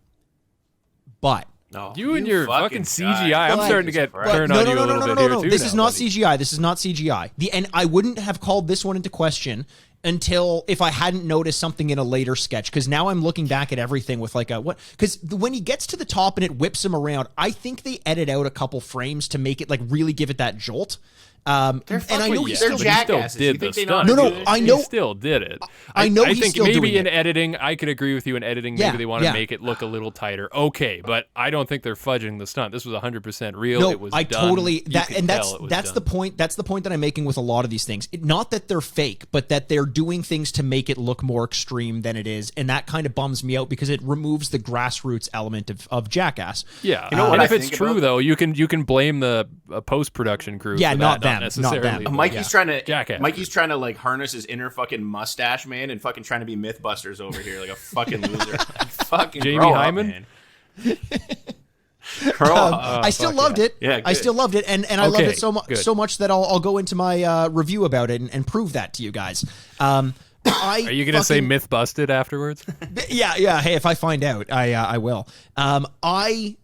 [SPEAKER 1] but
[SPEAKER 3] No,
[SPEAKER 2] You and your fucking CGI. I'm
[SPEAKER 1] But-
[SPEAKER 2] starting to get
[SPEAKER 3] but-
[SPEAKER 2] turned on you a little bit here too.
[SPEAKER 1] This
[SPEAKER 2] now,
[SPEAKER 1] is not
[SPEAKER 2] buddy.
[SPEAKER 1] CGI. This is not CGI. And I wouldn't have called this one into question until if I hadn't noticed something in a later sketch. Because now I'm looking back at everything with like a what? Because when he gets to the top and it whips him around, I think they edit out a couple frames to make it like really give it that jolt. And I know
[SPEAKER 3] fucking-
[SPEAKER 1] he
[SPEAKER 3] they're
[SPEAKER 1] still
[SPEAKER 2] but
[SPEAKER 3] jackasses.
[SPEAKER 2] he
[SPEAKER 3] You
[SPEAKER 2] still did
[SPEAKER 3] think
[SPEAKER 2] the
[SPEAKER 3] they know how
[SPEAKER 2] stunt.
[SPEAKER 3] to
[SPEAKER 1] No,
[SPEAKER 3] do
[SPEAKER 1] no,
[SPEAKER 3] this?
[SPEAKER 1] I know-
[SPEAKER 2] He still did it.
[SPEAKER 1] I know
[SPEAKER 2] I
[SPEAKER 1] he's
[SPEAKER 2] think
[SPEAKER 1] still
[SPEAKER 2] maybe
[SPEAKER 1] doing
[SPEAKER 2] in
[SPEAKER 1] it.
[SPEAKER 2] editing, I could agree with you in editing.
[SPEAKER 1] Yeah,
[SPEAKER 2] Maybe they want to
[SPEAKER 1] yeah.
[SPEAKER 2] make it look a little tighter. Okay, but I don't think they're fudging the stunt. This was 100% real.
[SPEAKER 1] No,
[SPEAKER 2] It was
[SPEAKER 1] I
[SPEAKER 2] done.
[SPEAKER 1] totally
[SPEAKER 2] You
[SPEAKER 1] that,
[SPEAKER 2] could
[SPEAKER 1] and
[SPEAKER 2] tell it was
[SPEAKER 1] that's
[SPEAKER 2] done.
[SPEAKER 1] the point. That's the point that I'm making with a lot of these things. Not that they're fake, but that they're doing things to make it look more extreme than it is, and that kind of bums me out because it removes the grassroots element of Jackass.
[SPEAKER 2] Yeah,
[SPEAKER 3] You know what
[SPEAKER 2] and
[SPEAKER 3] I
[SPEAKER 2] if it's
[SPEAKER 3] think
[SPEAKER 2] true
[SPEAKER 3] about-
[SPEAKER 2] though, you can blame the post production crew.
[SPEAKER 1] Yeah,
[SPEAKER 2] for
[SPEAKER 1] not
[SPEAKER 2] that,
[SPEAKER 1] them, not
[SPEAKER 2] necessarily.
[SPEAKER 1] them.
[SPEAKER 2] but
[SPEAKER 3] Mikey's
[SPEAKER 2] yeah.
[SPEAKER 3] trying to
[SPEAKER 2] Jackass.
[SPEAKER 3] Mikey's trying to like harness his inner fucking mustache, man, and fucking trying to be MythBusters over here like a fucking loser. Fucking
[SPEAKER 2] Jamie
[SPEAKER 3] grow up,
[SPEAKER 2] Hyman?
[SPEAKER 3] man. Grow up.
[SPEAKER 1] I still loved it.
[SPEAKER 3] Yeah,
[SPEAKER 1] I
[SPEAKER 3] good.
[SPEAKER 1] still loved it, and I loved
[SPEAKER 2] Okay,
[SPEAKER 1] it
[SPEAKER 2] good.
[SPEAKER 1] so much that I'll go into my review about it and prove that to you guys. Are
[SPEAKER 2] Are you gonna say myth busted afterwards?
[SPEAKER 1] Yeah. Hey, if I find out, I will. I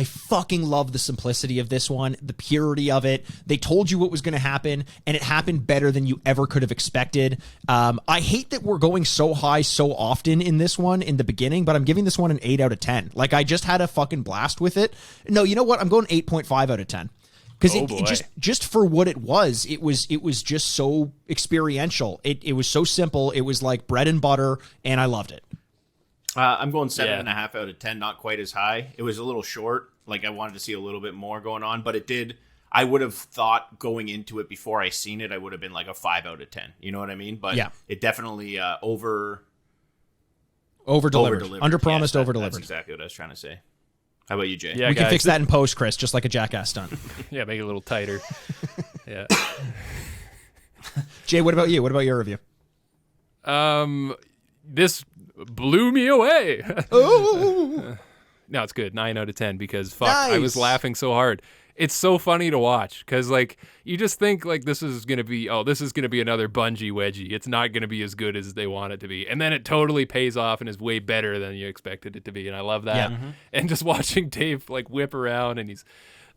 [SPEAKER 1] fucking love the simplicity of this one, the purity of it. They told you what was going to happen, and it happened better than you ever could have expected. I hate that we're going so high so often in this one in the beginning, but I'm giving this one an 8 out of 10. Like, I just had a fucking blast with it. No, you know what? I'm going 8.5 out of 10. Because
[SPEAKER 2] Oh,
[SPEAKER 1] it
[SPEAKER 2] boy.
[SPEAKER 1] just for what it was just so experiential. It was so simple. It was like bread and butter, and I loved it.
[SPEAKER 3] I'm going 7.5
[SPEAKER 2] Yeah.
[SPEAKER 3] out of 10. Not quite as high. It was a little short. Like I wanted to see a little bit more going on, but it did. I would have thought going into it before I seen it, I would have been like a 5 out of 10. You know what I mean? But
[SPEAKER 1] Yeah.
[SPEAKER 3] it definitely over
[SPEAKER 1] Over-delivered.
[SPEAKER 3] delivered.
[SPEAKER 1] Under-promised, over-delivered.
[SPEAKER 3] That's exactly what I was trying to say. How about you, Jay?
[SPEAKER 2] Yeah,
[SPEAKER 1] We can
[SPEAKER 2] guys,
[SPEAKER 1] fix that in post, Chris, just like a Jackass stunt.
[SPEAKER 2] Yeah, make it a little tighter. Yeah.
[SPEAKER 1] Jay, what about you? What about your review?
[SPEAKER 2] This blew me away.
[SPEAKER 1] Oh,
[SPEAKER 2] No, it's good. 9 out of 10 because fuck, I was
[SPEAKER 1] Nice.
[SPEAKER 2] laughing so hard. It's so funny to watch because like you just think like this is gonna be another bungee wedgie. It's not gonna be as good as they want it to be, and then it totally pays off and is way better than you expected it to be. And I love that.
[SPEAKER 1] Yeah.
[SPEAKER 2] And just watching Dave like whip around and he's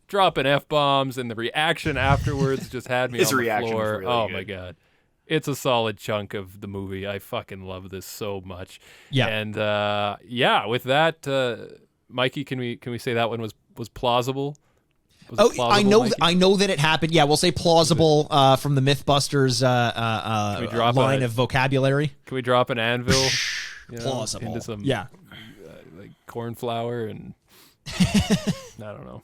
[SPEAKER 2] dropping f-bombs and the reaction afterwards just had me
[SPEAKER 3] His
[SPEAKER 2] on the
[SPEAKER 3] reaction was
[SPEAKER 2] floor.
[SPEAKER 3] really
[SPEAKER 2] Oh
[SPEAKER 3] good.
[SPEAKER 2] my god. It's a solid chunk of the movie. I fucking love this so much.
[SPEAKER 1] Yeah.
[SPEAKER 2] And with that, Mikey, can we say that one was plausible? Was it
[SPEAKER 1] oh,
[SPEAKER 2] plausible, Mikey?
[SPEAKER 1] I know that it happened. Yeah, we'll say plausible from the MythBusters
[SPEAKER 2] we drop
[SPEAKER 1] line
[SPEAKER 2] a-
[SPEAKER 1] of vocabulary.
[SPEAKER 2] Can we drop an anvil? you know,
[SPEAKER 1] Plausible.
[SPEAKER 2] into some
[SPEAKER 1] Yeah.
[SPEAKER 2] like corn flour and I don't know.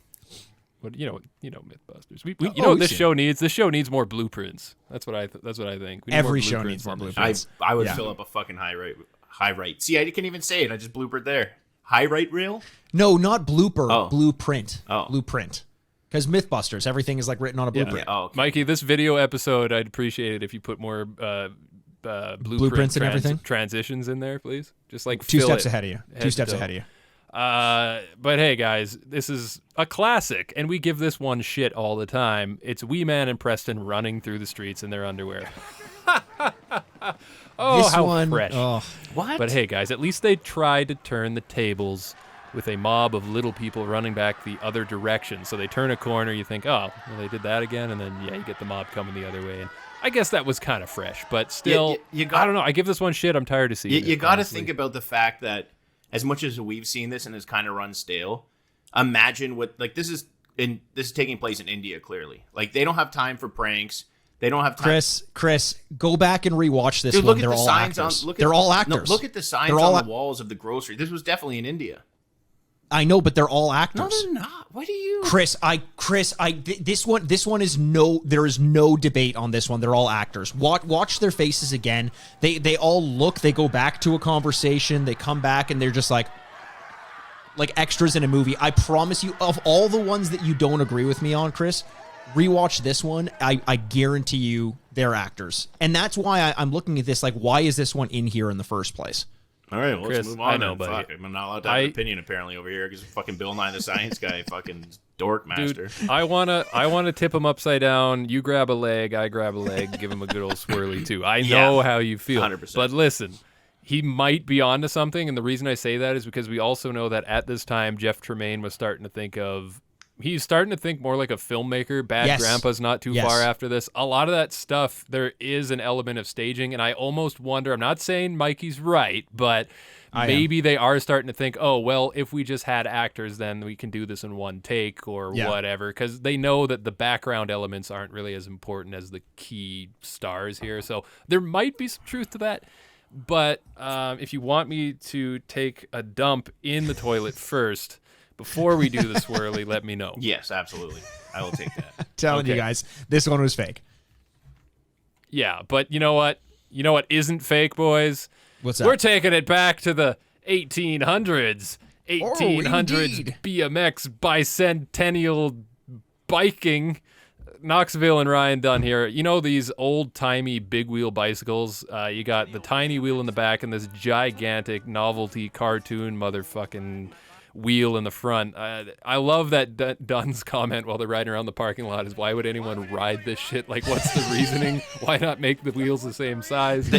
[SPEAKER 2] What MythBusters. We you know what
[SPEAKER 1] we've
[SPEAKER 2] this
[SPEAKER 1] seen
[SPEAKER 2] show needs? This show needs more blueprints. That's what I think. We need
[SPEAKER 1] Every
[SPEAKER 2] more
[SPEAKER 1] show
[SPEAKER 2] blueprints
[SPEAKER 1] needs more
[SPEAKER 2] in this
[SPEAKER 1] blueprints.
[SPEAKER 2] show.
[SPEAKER 3] I would
[SPEAKER 1] Yeah.
[SPEAKER 3] fill up a fucking high rate. See, I can't even say it. I just bloopered there. High rate reel?
[SPEAKER 1] No, not blooper.
[SPEAKER 3] Oh.
[SPEAKER 1] Blueprint.
[SPEAKER 3] Oh.
[SPEAKER 1] Blueprint. Because MythBusters, everything is like written on a
[SPEAKER 2] Yeah.
[SPEAKER 1] blueprint.
[SPEAKER 3] Oh, okay.
[SPEAKER 2] Mikey, this video episode, I'd appreciate it if you put more
[SPEAKER 1] Blueprints and everything?
[SPEAKER 2] transitions in there, please. Just like
[SPEAKER 1] Two
[SPEAKER 2] fill
[SPEAKER 1] steps
[SPEAKER 2] it
[SPEAKER 1] ahead of you.
[SPEAKER 2] head
[SPEAKER 1] Two
[SPEAKER 2] to
[SPEAKER 1] steps
[SPEAKER 2] toe.
[SPEAKER 1] ahead of you.
[SPEAKER 2] But hey, guys, this is a classic, and we give this one shit all the time. It's Wee Man and Preston running through the streets in their underwear. Oh,
[SPEAKER 1] This
[SPEAKER 2] how
[SPEAKER 1] one,
[SPEAKER 2] fresh.
[SPEAKER 1] oh.
[SPEAKER 3] What?
[SPEAKER 2] But hey, guys, at least they tried to turn the tables with a mob of little people running back the other direction. So they turn a corner, you think, oh, well, they did that again, and then, yeah, you get the mob coming the other way. And I guess that was kind of fresh, but still,
[SPEAKER 3] you got-
[SPEAKER 2] I don't know. I give this one shit. I'm tired of seeing it.
[SPEAKER 3] You got to
[SPEAKER 2] honestly.
[SPEAKER 3] think about the fact that as much as we've seen this and it's kind of run stale, imagine what like this is taking place in India. Clearly, like they don't have time for pranks. They don't have time.
[SPEAKER 1] Chris, go back and rewatch this
[SPEAKER 3] Dude,
[SPEAKER 1] one.
[SPEAKER 3] look at
[SPEAKER 1] They're
[SPEAKER 3] the
[SPEAKER 1] all
[SPEAKER 3] signs
[SPEAKER 1] actors.
[SPEAKER 3] on. Look at,
[SPEAKER 1] they're all
[SPEAKER 3] no,
[SPEAKER 1] actors.
[SPEAKER 3] look at the signs
[SPEAKER 1] They're all
[SPEAKER 3] on the walls of the grocery. This was definitely in India.
[SPEAKER 1] I know, but they're all
[SPEAKER 3] No,
[SPEAKER 1] actors.
[SPEAKER 3] they're not. What do you?
[SPEAKER 1] This one is there is no debate on this one. They're all actors. Watch their faces again. They all look. They go back to a conversation. They come back and they're just like, like extras in a movie, I promise you, of all the ones that you don't agree with me on, Chris, rewatch this one. I guarantee you they're actors. And that's why I'm looking at this like, why is this one in here in the first place?
[SPEAKER 3] All right, well,
[SPEAKER 2] Chris,
[SPEAKER 3] let's move on.
[SPEAKER 2] I know,
[SPEAKER 3] then.
[SPEAKER 2] buddy.
[SPEAKER 3] Fuck, I'm not allowed to have an opinion apparently over here because fucking Bill Nye the Science Guy, fucking dork master.
[SPEAKER 2] Dude, I wanna tip him upside down. You grab a leg, I grab a leg, give him a good old swirly too. I know how you feel.
[SPEAKER 3] 100%.
[SPEAKER 2] But listen, he might be onto something, and the reason I say that is because we also know that at this time Jeff Tremaine was starting to think more like a filmmaker. Bad Grandpa's not too far after this. A lot of that stuff, there is an element of staging, and I almost wonder, I'm not saying Mikey's right, but maybe they are starting to think, oh, well, if we just had actors, then we can do this in one take or whatever, because they know that the background elements aren't really as important as the key stars here. So there might be some truth to that. But if you want me to take a dump in the toilet first, before we do the swirly, let me know.
[SPEAKER 3] Yes, absolutely. I will take that.
[SPEAKER 1] Telling you guys, this one was fake.
[SPEAKER 2] Yeah, but you know what? You know what isn't fake, boys?
[SPEAKER 1] What's that?
[SPEAKER 2] We're taking it back to the 1800s. 1800s BMX bicentennial biking. Knoxville and Ryan Dunn here. You know these old-timey big wheel bicycles? You got the tiny wheel in the back and this gigantic novelty cartoon motherfucking wheel in the front. I love that Dunn's comment while they're riding around the parking lot is, why would anyone ride this shit? Like, what's the reasoning? Why not make the wheels the same size?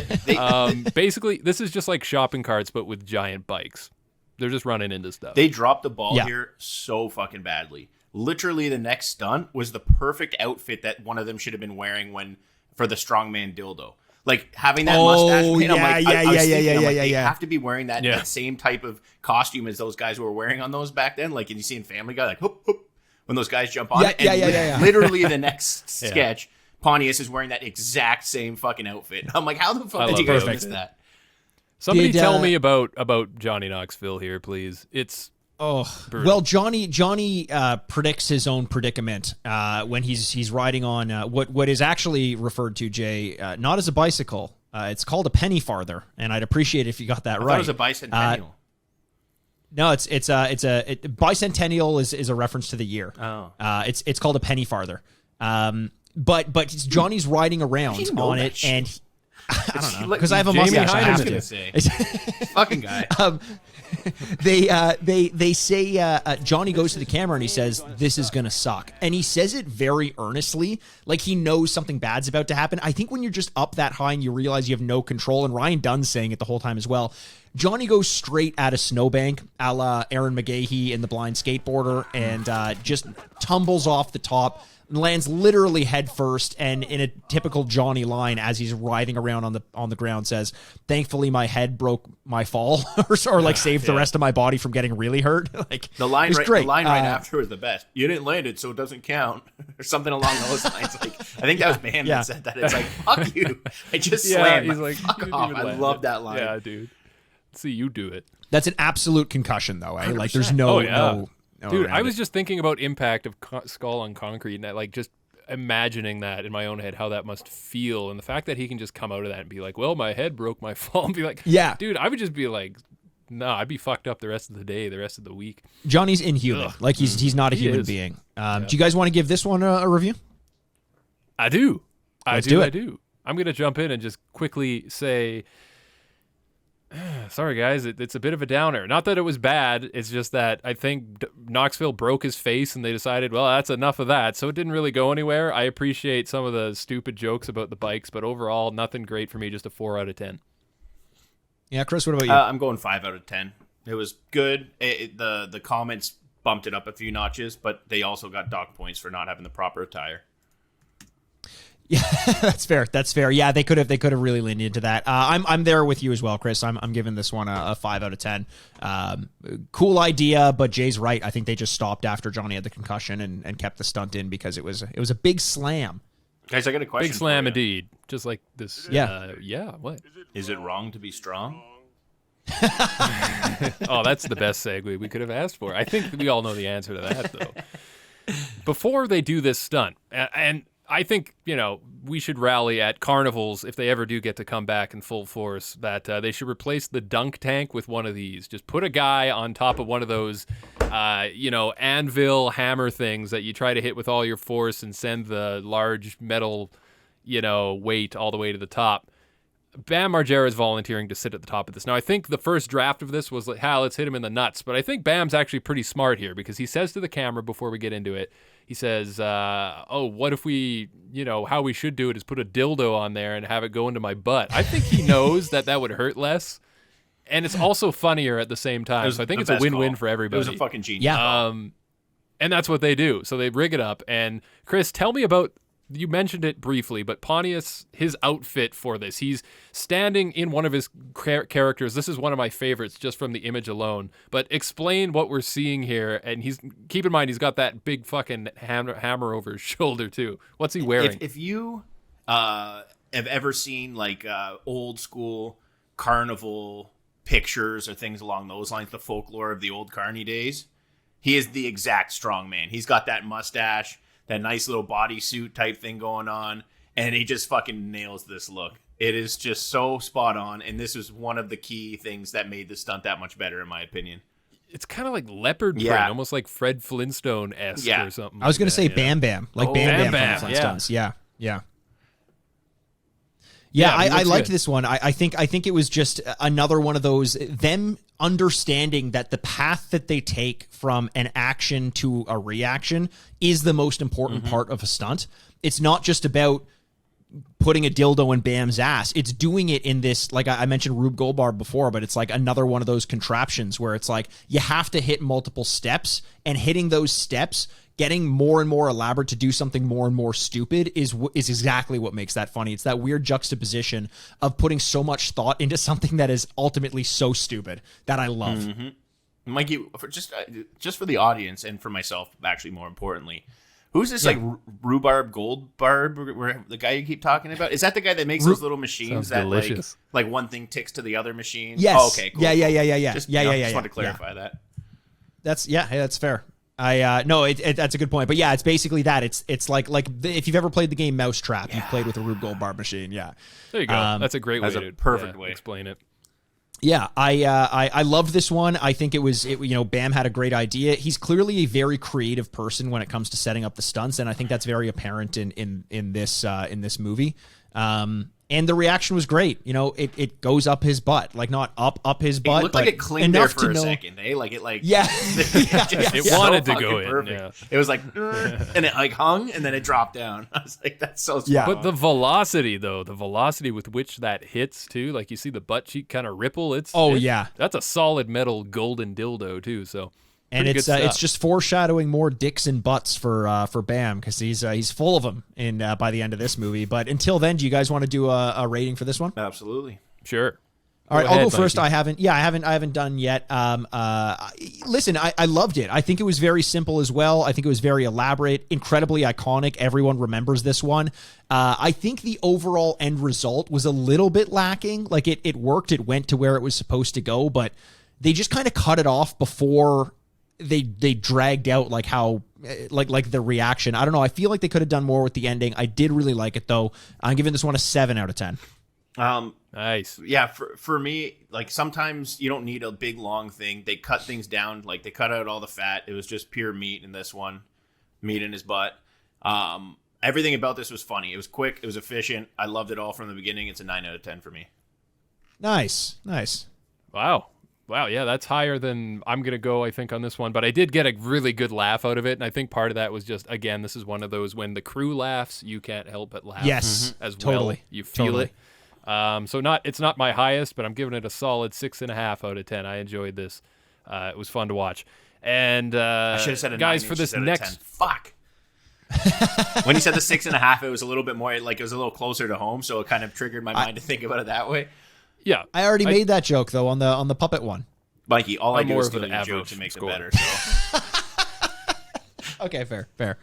[SPEAKER 2] Basically, this is just like shopping carts, but with giant bikes. They're just running into stuff.
[SPEAKER 3] They dropped the ball here so fucking badly. Literally, the next stunt was the perfect outfit that one of them should have been wearing for the strongman dildo. Like, having that mustache. They have to be wearing that same type of costume as those guys who were wearing on those back then. Like, and you see in Family Guy, like, whoop, whoop, when those guys jump on it. And literally the next sketch, Pontius is wearing that exact same fucking outfit. I'm like, how the fuck did you guys miss that?
[SPEAKER 2] Somebody tell me about Johnny Knoxville here, please. It's brutal.
[SPEAKER 1] Well, Johnny predicts his own predicament when he's riding on what is actually referred to, Jay, not as a bicycle. It's called a penny farther, and I'd appreciate it if you got that right.
[SPEAKER 3] I thought it was a bicentennial.
[SPEAKER 1] No, it's bicentennial is a reference to the year.
[SPEAKER 3] Oh,
[SPEAKER 1] it's called a penny farther. But Johnny's riding around on it, and I don't know, because I have a mustache. I have to
[SPEAKER 3] say, fucking guy.
[SPEAKER 1] They say Johnny goes to the camera and he says, "This is gonna suck," and he says it very earnestly, like he knows something bad's about to happen. I think when you're just up that high and you realize you have no control, and Ryan Dunn's saying it the whole time as well. Johnny goes straight at a snowbank, a la Aaron McGahee in The Blind Skateboarder, and just tumbles off the top. Lands literally head first, and in a typical Johnny line, as he's writhing around on the ground, says, "Thankfully, my head broke my fall," or like saved the rest of my body from getting really hurt. Like
[SPEAKER 3] the line,
[SPEAKER 1] it was great.
[SPEAKER 3] The line right after was the best. You didn't land it, so it doesn't count, or something along those lines. Like, I think that was Bam that said that. It's like, fuck you. I just slammed.
[SPEAKER 2] He's like,
[SPEAKER 3] fuck off. I love that line.
[SPEAKER 2] Yeah, dude. Let's see you do it.
[SPEAKER 1] That's an absolute concussion, though. Eh?
[SPEAKER 3] 100%.
[SPEAKER 1] Like, there's no.
[SPEAKER 2] Dude, I was just thinking about impact of skull on concrete, and like just imagining that in my own head, how that must feel, and the fact that he can just come out of that and be like, "Well, my head broke my fall," and be like,
[SPEAKER 1] "Yeah,
[SPEAKER 2] dude," I would just be like, "No, I'd be fucked up the rest of the day, the rest of the week."
[SPEAKER 1] Johnny's inhuman. Like he's not a human being. Do you guys want to give this one a review?
[SPEAKER 2] I do.
[SPEAKER 1] Let's do it.
[SPEAKER 2] I do. I'm gonna jump in and just quickly say, sorry, guys, it's a bit of a downer. Not that it was bad. It's just that I think Knoxville broke his face and they decided, well, that's enough of that. So it didn't really go anywhere. I appreciate some of the stupid jokes about the bikes, but overall, nothing great for me, just a 4 out of 10.
[SPEAKER 1] Yeah, Chris, what about you?
[SPEAKER 3] I'm going 5 out of 10. It was good. The comments bumped it up a few notches, but they also got dock points for not having the proper attire.
[SPEAKER 1] Yeah, that's fair. That's fair. Yeah, they could have really leaned into that. I'm there with you as well, Chris. I'm giving this one a 5 out of 10. Cool idea, but Jay's right. I think they just stopped after Johnny had the concussion and kept the stunt in because it was a big slam.
[SPEAKER 3] Guys, I got a question.
[SPEAKER 2] Big slam indeed. Just like this.
[SPEAKER 1] Yeah.
[SPEAKER 2] What?
[SPEAKER 3] Is it wrong to be strong?
[SPEAKER 2] Oh, that's the best segue we could have asked for. I think we all know the answer to that, though. Before they do this stunt, and I think, we should rally at carnivals if they ever do get to come back in full force. That they should replace the dunk tank with one of these. Just put a guy on top of one of those, anvil hammer things that you try to hit with all your force and send the large metal, weight all the way to the top. Bam Margera is volunteering to sit at the top of this. Now, I think the first draft of this was like, let's hit him in the nuts. But I think Bam's actually pretty smart here because he says to the camera before we get into it, he says, what if we, how we should do it is put a dildo on there and have it go into my butt. I think he knows that would hurt less. And it's also funnier at the same time. So I think it's a win-win for everybody.
[SPEAKER 3] It was a fucking genius.
[SPEAKER 1] Yeah.
[SPEAKER 2] And that's what they do. So they rig it up. And Chris, tell me about, you mentioned it briefly, but Pontius, his outfit for this, he's standing in one of his characters. This is one of my favorites just from the image alone. But explain what we're seeing here. And keep in mind, he's got that big fucking hammer over his shoulder too. What's he wearing?
[SPEAKER 3] If you have ever seen like old school carnival pictures or things along those lines, the folklore of the old carny days, he is the exact strong man. He's got that mustache, that nice little bodysuit type thing going on, and he just fucking nails this look. It is just so spot on, and this is one of the key things that made the stunt that much better, in my opinion.
[SPEAKER 2] It's kind of like leopard print, almost like Fred Flintstone-esque or something.
[SPEAKER 1] I was going to say Bam Bam, like Bam Bam from Stunts. Yeah. I liked this one. I think it was just another one of those, them understanding that the path that they take from an action to a reaction is the most important part of a stunt. It's not just about putting a dildo in Bam's ass. It's doing it in this, like I mentioned Rube Goldberg before, but it's like another one of those contraptions where it's like you have to hit multiple steps, and hitting those steps, getting more and more elaborate to do something more and more stupid is exactly what makes that funny. It's that weird juxtaposition of putting so much thought into something that is ultimately so stupid that I love.
[SPEAKER 3] Mm-hmm. Mikey, just for the audience and for myself, actually more importantly, who's this like Rhubarb Goldbarb, the guy you keep talking about? Is that the guy that makes those little machines that like one thing ticks to the other machine?
[SPEAKER 1] Yes.
[SPEAKER 3] Oh, okay. Cool.
[SPEAKER 1] Yeah.
[SPEAKER 3] Just wanted to clarify that.
[SPEAKER 1] That's fair. That's a good point. But yeah, it's basically that. It's like if you've ever played the game Mousetrap, you've played with a Rube Goldberg machine. Yeah.
[SPEAKER 2] There you go. That's a great way
[SPEAKER 3] to perfect way
[SPEAKER 2] explain it.
[SPEAKER 1] Yeah, I loved this one. I think Bam had a great idea. He's clearly a very creative person when it comes to setting up the stunts, and I think that's very apparent in this movie. And the reaction was great. It goes up his butt, like not up his butt.
[SPEAKER 3] It looked like it clinged there for a second, eh? Like it
[SPEAKER 2] it wanted to go in.
[SPEAKER 3] Perfect.
[SPEAKER 2] Yeah.
[SPEAKER 3] It was like, and it like hung, and then it dropped down. I was like, that's so smart.
[SPEAKER 1] Yeah.
[SPEAKER 2] But the velocity with which that hits too, like you see the butt cheek kind of ripple. That's a solid metal golden dildo too. So.
[SPEAKER 1] And it's just foreshadowing more dicks and butts for Bam, because he's full of them by the end of this movie. But until then, do you guys want to do a rating for this one?
[SPEAKER 3] Absolutely,
[SPEAKER 2] sure.
[SPEAKER 1] All right, I'll go first. I haven't done yet. Listen, I loved it. I think it was very simple as well. I think it was very elaborate, incredibly iconic. Everyone remembers this one. I think the overall end result was a little bit lacking. Like it worked. It went to where it was supposed to go, but they just kind of cut it off before they dragged out like how like the reaction. I don't know. I feel like they could have done more with the ending. I did really like it though. I'm giving this one a 7 out of 10.
[SPEAKER 2] Nice.
[SPEAKER 3] Yeah, for me, like sometimes you don't need a big long thing. They cut things down, like they cut out all the fat. It was just pure meat in this one, meat in his butt. Everything about this was funny. It was quick. It was efficient. I loved it all from the beginning. It's a 9 out of 10 for me.
[SPEAKER 1] Nice.
[SPEAKER 2] Wow, yeah, that's higher than I'm going to go, I think, on this one. But I did get a really good laugh out of it. And I think part of that was just, again, this is one of those when the crew laughs, you can't help but laugh as
[SPEAKER 1] totally.
[SPEAKER 2] well. You feel it. So it's not my highest, but I'm giving it a solid 6.5 out of 10. I enjoyed this. It was fun to watch. And
[SPEAKER 3] I should have said a
[SPEAKER 2] guys,
[SPEAKER 3] 9
[SPEAKER 2] for this next...
[SPEAKER 3] 10. Fuck. When you said the 6.5, it was a little bit more, like it was a little closer to home, so it kind of triggered my mind to think about it that way.
[SPEAKER 2] Yeah,
[SPEAKER 1] I already made that joke though on the puppet one.
[SPEAKER 3] Mikey, all I do is do
[SPEAKER 2] an
[SPEAKER 3] a joke to make
[SPEAKER 2] score.
[SPEAKER 3] it better. So.
[SPEAKER 1] Okay, fair.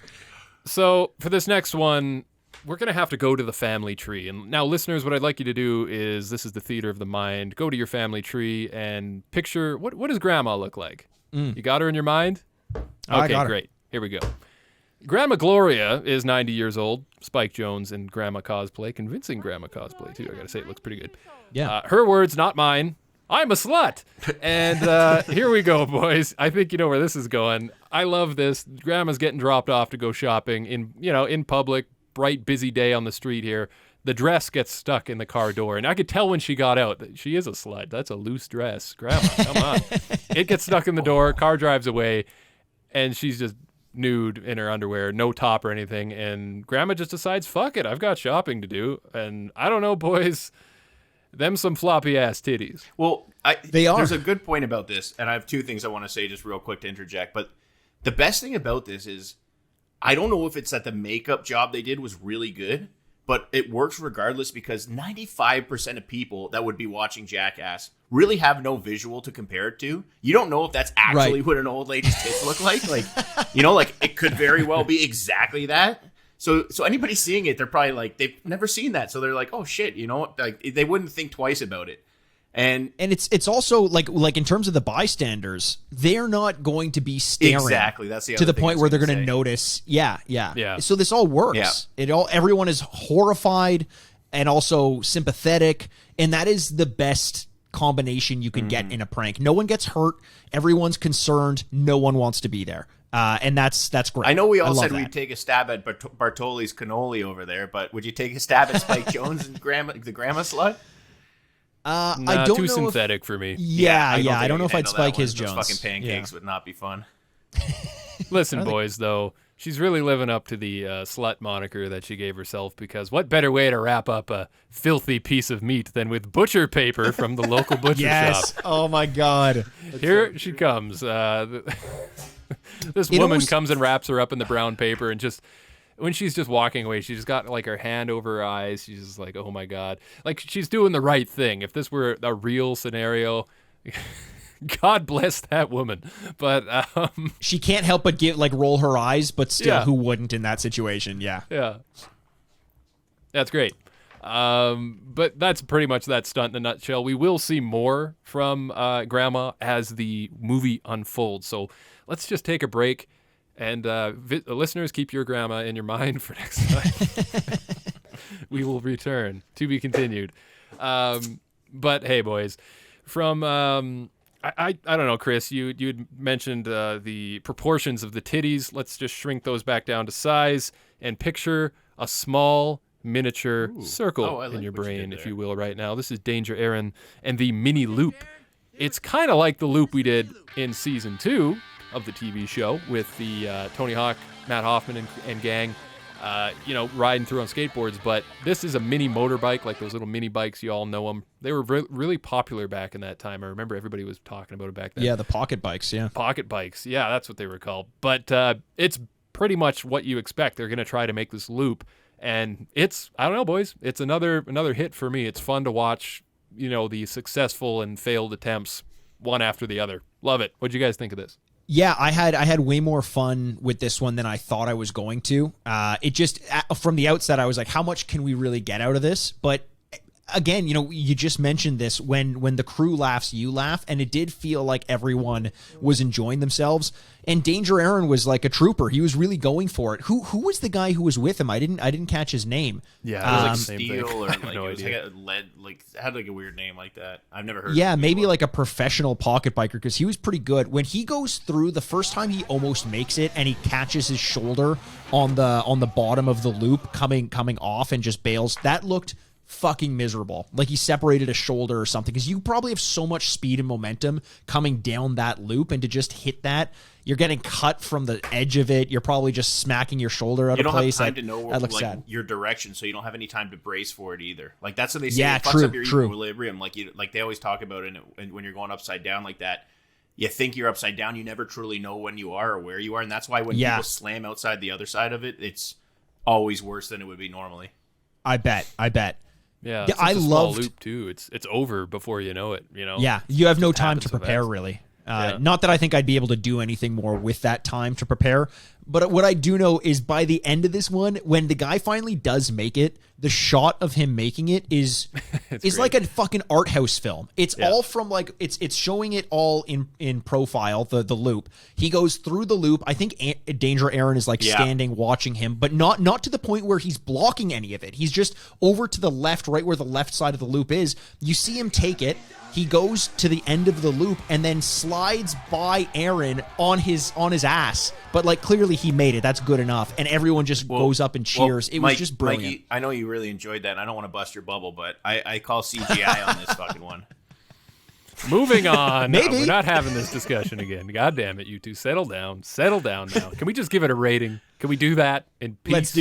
[SPEAKER 2] So for this next one, we're going to have to go to the family tree. And now, listeners, what I'd like you to do is, this is the theater of the mind. Go to your family tree and picture, what does Grandma look like? You got her in your mind? Okay, great. Here we go. Grandma Gloria is 90 years old. Spike Jonze in grandma cosplay. Convincing grandma cosplay, too. I gotta say, it looks pretty good.
[SPEAKER 1] Yeah.
[SPEAKER 2] Her words, not mine. I'm a slut. And here we go, boys. I think you know where this is going. I love this. Grandma's getting dropped off to go shopping in public. Bright, busy day on the street here. The dress gets stuck in the car door, and I could tell when she got out that she is a slut. That's a loose dress. Grandma, come on. It gets stuck in the door. Car drives away, and she's just nude in her underwear, no top or anything. And Grandma just decides, fuck it, I've got shopping to do. And I don't know, boys, them some floppy ass titties.
[SPEAKER 3] Well,
[SPEAKER 1] They are.
[SPEAKER 3] There's a good point about this, and I have two things I want to say just real quick to interject. But the best thing about this is, I don't know if it's that the makeup job they did was really good, but it works regardless because 95% of people that would be watching Jackass really have no visual to compare it to. You don't know if that's actually what an old lady's tits look like. Like, like it could very well be exactly that. So anybody seeing it, they're probably like, they've never seen that. So they're like, oh shit, like they wouldn't think twice about it. And
[SPEAKER 1] it's also like in terms of the bystanders, they're not going to be staring
[SPEAKER 3] exactly. That's the
[SPEAKER 1] to
[SPEAKER 3] other
[SPEAKER 1] the
[SPEAKER 3] thing
[SPEAKER 1] point where they're going to
[SPEAKER 3] say.
[SPEAKER 1] notice. Yeah.
[SPEAKER 2] Yeah.
[SPEAKER 1] So this all works.
[SPEAKER 3] Yeah.
[SPEAKER 1] Everyone is horrified and also sympathetic, and that is the best combination you can get in a prank. No one gets hurt. Everyone's concerned. No one wants to be there. And that's great.
[SPEAKER 3] I know we all
[SPEAKER 1] love
[SPEAKER 3] said
[SPEAKER 1] that.
[SPEAKER 3] we'd take a stab at Bartoli's cannoli over there, but would you take a stab at Spike Jonze and the grandma slut?
[SPEAKER 1] I don't
[SPEAKER 2] too
[SPEAKER 1] know
[SPEAKER 2] synthetic for me.
[SPEAKER 1] I don't know if I'd spike his
[SPEAKER 3] Those
[SPEAKER 1] Jones.
[SPEAKER 3] fucking pancakes would not be fun.
[SPEAKER 2] Listen, boys, though, she's really living up to the slut moniker that she gave herself, because what better way to wrap up a filthy piece of meat than with butcher paper from the local butcher
[SPEAKER 1] Yes.
[SPEAKER 2] shop?
[SPEAKER 1] Oh my God.
[SPEAKER 2] Here she comes. This woman comes and wraps her up in the brown paper, and just when she's just walking away, she just got like her hand over her eyes. She's just like, oh my God. Like, she's doing the right thing. If this were a real scenario, God bless that woman. But
[SPEAKER 1] She can't help but roll her eyes, but still,
[SPEAKER 2] Yeah.
[SPEAKER 1] who wouldn't in that situation? Yeah.
[SPEAKER 2] yeah, that's great. But that's pretty much that stunt in a nutshell. We will see more from Grandma as the movie unfolds. So let's just take a break. And listeners, keep your grandma in your mind for next time. We will return. To be continued. But hey, boys, from I don't know, Chris, you'd mentioned the proportions of the titties. Let's just shrink those back down to size and picture a small miniature circle in your brain, if you will, right now. This is Danger Aaron and the mini loop. It's kind of like the loop we did in season 2 of the TV show with the Tony Hawk, Matt Hoffman, and gang, riding through on skateboards. But this is a mini motorbike, like those little mini bikes. You all know them. They were really popular back in that time. I remember everybody was talking about it back then.
[SPEAKER 1] Yeah, the pocket bikes, yeah.
[SPEAKER 2] Pocket bikes. Yeah, that's what they were called. But it's pretty much what you expect. They're going to try to make this loop. And it's, I don't know, boys, it's another hit for me. It's fun to watch, the successful and failed attempts one after the other. Love it. What'd you guys think of this?
[SPEAKER 1] Yeah, I had way more fun with this one than I thought I was going to. It just, from the outset, I was like, how much can we really get out of this? But again, you just mentioned this, when the crew laughs, you laugh, and it did feel like everyone was enjoying themselves. And Danger Aaron was like a trooper. He was really going for it. Who was the guy who was with him? I didn't catch his name.
[SPEAKER 2] Yeah,
[SPEAKER 3] It was
[SPEAKER 2] same
[SPEAKER 3] like
[SPEAKER 2] thing.
[SPEAKER 3] Steel, or
[SPEAKER 2] I have
[SPEAKER 3] like
[SPEAKER 2] no
[SPEAKER 3] it was
[SPEAKER 2] idea.
[SPEAKER 3] like a lead, like it had like a weird name like that. I've never heard.
[SPEAKER 1] Yeah,
[SPEAKER 3] of it
[SPEAKER 1] maybe
[SPEAKER 3] before.
[SPEAKER 1] like a professional pocket biker, because he was pretty good. When he goes through, the first time he almost makes it and he catches his shoulder on the bottom of the loop coming off and just bails, that looked fucking miserable. Like he separated a shoulder or something, because you probably have so much speed and momentum coming down that loop, and to just hit that, you're getting cut from the edge of it. You're probably just smacking your shoulder out
[SPEAKER 3] You
[SPEAKER 1] of
[SPEAKER 3] don't
[SPEAKER 1] place.
[SPEAKER 3] have time to know
[SPEAKER 1] that looks
[SPEAKER 3] like
[SPEAKER 1] sad.
[SPEAKER 3] your direction, so you don't have any time to brace for it either. Like that's what they say.
[SPEAKER 1] Yeah,
[SPEAKER 3] It fucks
[SPEAKER 1] true,
[SPEAKER 3] up your
[SPEAKER 1] true.
[SPEAKER 3] equilibrium. Like they always talk about it, and when you're going upside down like that, you think you're upside down. You never truly know when you are or where you are, and that's why when people slam outside the other side of it, it's always worse than it would be normally.
[SPEAKER 1] I bet.
[SPEAKER 2] Yeah,
[SPEAKER 1] Yeah, I
[SPEAKER 2] a small
[SPEAKER 1] loved-
[SPEAKER 2] loop too. It's over before you know it.
[SPEAKER 1] Yeah, you have no time
[SPEAKER 2] happens
[SPEAKER 1] to
[SPEAKER 2] so
[SPEAKER 1] prepare,
[SPEAKER 2] fast.
[SPEAKER 1] really.
[SPEAKER 2] Yeah.
[SPEAKER 1] Not that I think I'd be able to do anything more with that time to prepare, But what I do know is by the end of this one, when the guy finally does make it, the shot of him making it is like a fucking art house film. It's all from like it's showing it all in profile, the loop. He goes through the loop. I think Danger Aaron is like standing watching him, but not to the point where he's blocking any of it. He's just over to the left, right where the left side of the loop is. You see him take it. He goes to the end of the loop and then slides by Aaron on his ass. But like clearly he made it. That's good enough. And everyone just goes up and cheers. It was just brilliant.
[SPEAKER 3] Mikey, I know you really enjoyed that. And I don't want to bust your bubble, but I call CGI on this fucking one.
[SPEAKER 2] Moving on.
[SPEAKER 1] Maybe.
[SPEAKER 2] We're not having this discussion again. God damn it, you two. Settle down. Settle down now. Can we just give it a rating? Can we do that in peace?
[SPEAKER 1] Let's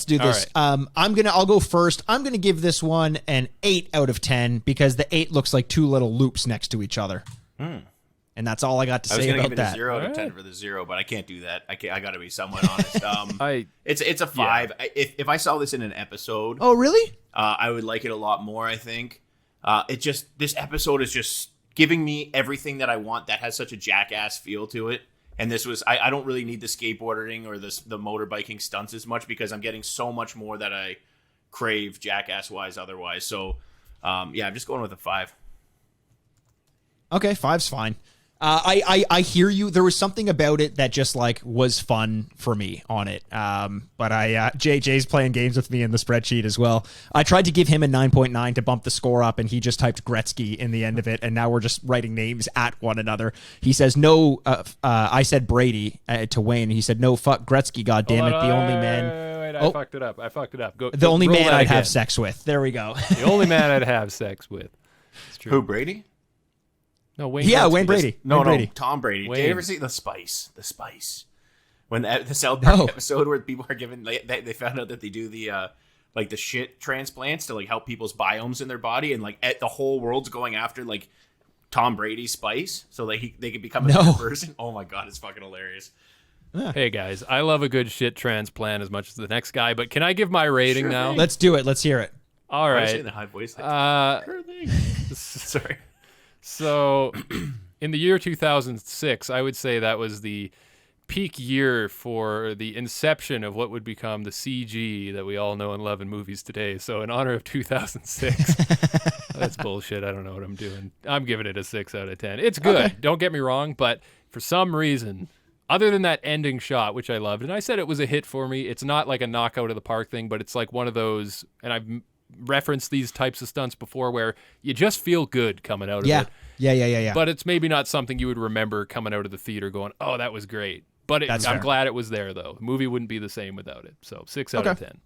[SPEAKER 1] do this.
[SPEAKER 2] All right.
[SPEAKER 1] I'll go first. I'm gonna give this one an 8 out of 10 because the 8 looks like two little loops next to each other. And that's all I got to say about that.
[SPEAKER 3] I was going to give it a 0 out of 10 for the 0, but I can't do that. I got to be somewhat honest. It's a 5.
[SPEAKER 2] Yeah.
[SPEAKER 3] If I saw this in an episode,
[SPEAKER 1] Oh, really?
[SPEAKER 3] I would like it a lot more, I think. This episode is just giving me everything that I want that has such a Jackass feel to it. And this was, I don't really need the skateboarding or the motorbiking stunts as much because I'm getting so much more that I crave Jackass-wise otherwise. So, I'm just going with a 5.
[SPEAKER 1] Okay, 5's fine. I hear you. There was something about it that just like was fun for me on it. But JJ's playing games with me in the spreadsheet as well. I tried to give him a 9.9 to bump the score up, and he just typed Gretzky in the end of it, and now we're just writing names at one another. He says no. I said Brady to Wayne. And he said no. Fuck Gretzky. God damn it. The only man.
[SPEAKER 2] Wait, I fucked it up.
[SPEAKER 1] The only man I'd
[SPEAKER 2] again.
[SPEAKER 1] have sex with. There we go.
[SPEAKER 2] The only man I'd have sex with. It's true.
[SPEAKER 3] Who, Brady?
[SPEAKER 2] No, Wayne.
[SPEAKER 1] Yeah,
[SPEAKER 2] Gretzky.
[SPEAKER 1] Wayne Brady.
[SPEAKER 3] No,
[SPEAKER 1] Wayne Brady.
[SPEAKER 3] Tom Brady.
[SPEAKER 2] Wayne.
[SPEAKER 3] Did you ever see The Spice? The Spice. When the South Park episode where people are given, they found out that they do the like the shit transplants to like help people's biomes in their body, and like the whole world's going after like Tom Brady's spice, so like they can become a better person. Oh my god, it's fucking hilarious.
[SPEAKER 2] Hey guys, I love a good shit transplant as much as the next guy, but can I give my rating now?
[SPEAKER 1] Let's do it. Let's hear it.
[SPEAKER 2] All right.
[SPEAKER 3] In a high voice. Sorry.
[SPEAKER 2] So, in the year 2006, I would say that was the peak year for the inception of what would become the CG that we all know and love in movies today. So, in honor of 2006, that's bullshit. I don't know what I'm doing. I'm giving it a 6 out of 10. It's good. Okay. Don't get me wrong, but for some reason, other than that ending shot, which I loved, and I said it was a hit for me, it's not like a knockout of the park thing, but it's like one of those, and I've referenced these types of stunts before where you just feel good coming out of it.
[SPEAKER 1] Yeah.
[SPEAKER 2] But it's maybe not something you would remember coming out of the theater going, oh, that was great. But I'm glad it was there, though. The movie wouldn't be the same without it. So 6 out of 10.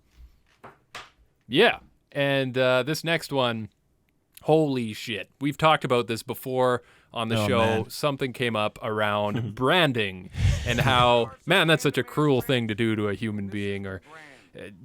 [SPEAKER 2] Yeah. And this next one, holy shit. We've talked about this before on the show. Man. Something came up around branding and how, man, that's such a cruel thing to do to a human being, or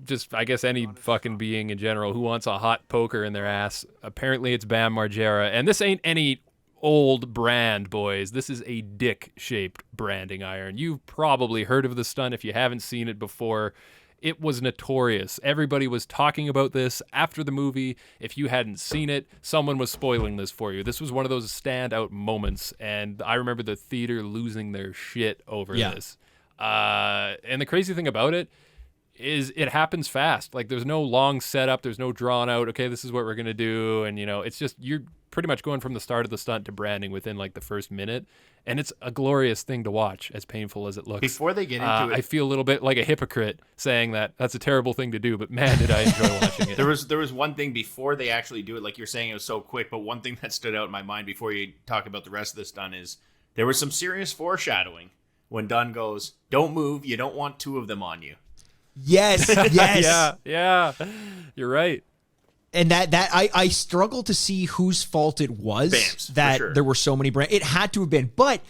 [SPEAKER 2] just, I guess, any fucking being in general who wants a hot poker in their ass. Apparently it's Bam Margera. And this ain't any old brand, boys. This is a dick-shaped branding iron. You've probably heard of the stunt if you haven't seen it before. It was notorious. Everybody was talking about this after the movie. If you hadn't seen it, someone was spoiling this for you. This was one of those standout moments, and I remember the theater losing their shit over this. And the crazy thing about it is it happens fast. Like, there's no long setup. There's no drawn out, okay, this is what we're going to do. And, it's just, you're pretty much going from the start of the stunt to branding within, like, the first minute. And it's a glorious thing to watch, as painful as it looks.
[SPEAKER 3] Before they get into it,
[SPEAKER 2] I feel a little bit like a hypocrite saying that that's a terrible thing to do, but man, did I enjoy watching it.
[SPEAKER 3] There was one thing before they actually do it, like you're saying, it was so quick, but one thing that stood out in my mind before you talk about the rest of the stunt is there was some serious foreshadowing when Dunn goes, "Don't move, you don't want two of them on you."
[SPEAKER 1] Yes.
[SPEAKER 2] Yeah. You're right.
[SPEAKER 1] And that I struggle to see whose fault it was.
[SPEAKER 3] Bam's,
[SPEAKER 1] that there were so many brands. It had to have been. But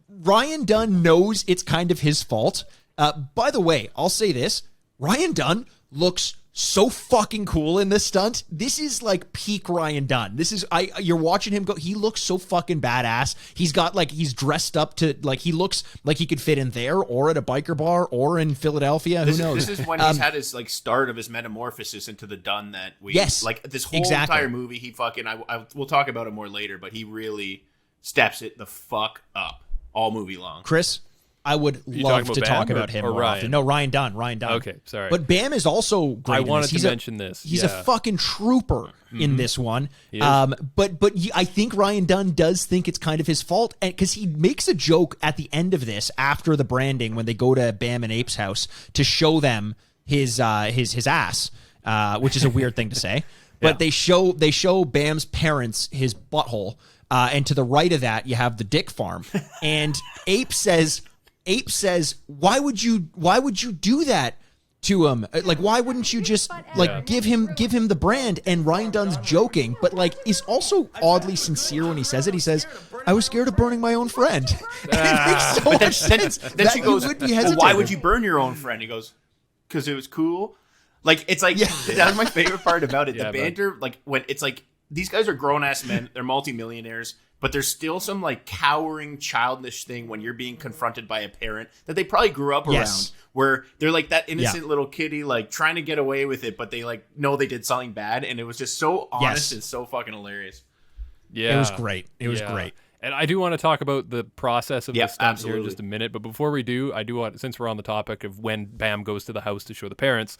[SPEAKER 1] Ryan Dunn knows it's kind of his fault. By the way, I'll say this. Ryan Dunn looks so fucking cool in this stunt. This is like peak Ryan Dunn. This is you're watching him go. He looks so fucking badass. He's got he's dressed up to he looks like he could fit in there or at a biker bar or in Philadelphia. Who knows?
[SPEAKER 3] This is when he's had his start of his metamorphosis into the Dunn that we this whole entire movie. He fucking we'll talk about it more later, but he really steps it the fuck up all movie long.
[SPEAKER 1] Chris, I would
[SPEAKER 2] You
[SPEAKER 1] love
[SPEAKER 2] talking
[SPEAKER 1] to
[SPEAKER 2] about
[SPEAKER 1] talk
[SPEAKER 2] Bam
[SPEAKER 1] about him
[SPEAKER 2] or
[SPEAKER 1] more
[SPEAKER 2] Ryan?
[SPEAKER 1] often. No, Ryan Dunn.
[SPEAKER 2] Okay, sorry.
[SPEAKER 1] But Bam is also great.
[SPEAKER 2] I
[SPEAKER 1] in
[SPEAKER 2] wanted
[SPEAKER 1] this.
[SPEAKER 2] to mention this.
[SPEAKER 1] He's a fucking trooper in this one.
[SPEAKER 2] He is.
[SPEAKER 1] I think Ryan Dunn does think it's kind of his fault, and because he makes a joke at the end of this after the branding when they go to Bam and Ape's house to show them his ass, which is a weird thing to say. But they show Bam's parents his butthole, and to the right of that you have the dick farm, and Ape says, why would you do that to him? Like, why wouldn't you just give him the brand? And Ryan Dunn's joking, but like is also oddly sincere when he says it. He says, I was scared of burning my own friend. And it makes so much sense.
[SPEAKER 3] Then she goes,
[SPEAKER 1] would be
[SPEAKER 3] well,
[SPEAKER 1] hesitating.
[SPEAKER 3] why would you burn your own friend? He goes, because it was cool. Like, it's like, that was my favorite part about it. The banter, like, when it's like, these guys are grown-ass men, they're multimillionaires, but there's still some, like, cowering, childish thing when you're being confronted by a parent that they probably grew up around, where they're, like, that innocent little kiddie, like, trying to get away with it, but they, like, know they did something bad, and it was just so honest and so fucking hilarious.
[SPEAKER 2] Yeah.
[SPEAKER 1] It was great. It was great.
[SPEAKER 2] And I do want to talk about the process of the stunt here in
[SPEAKER 3] absolutely.
[SPEAKER 2] just a minute. But before we do, I do want, since we're on the topic of when Bam goes to the house to show the parents,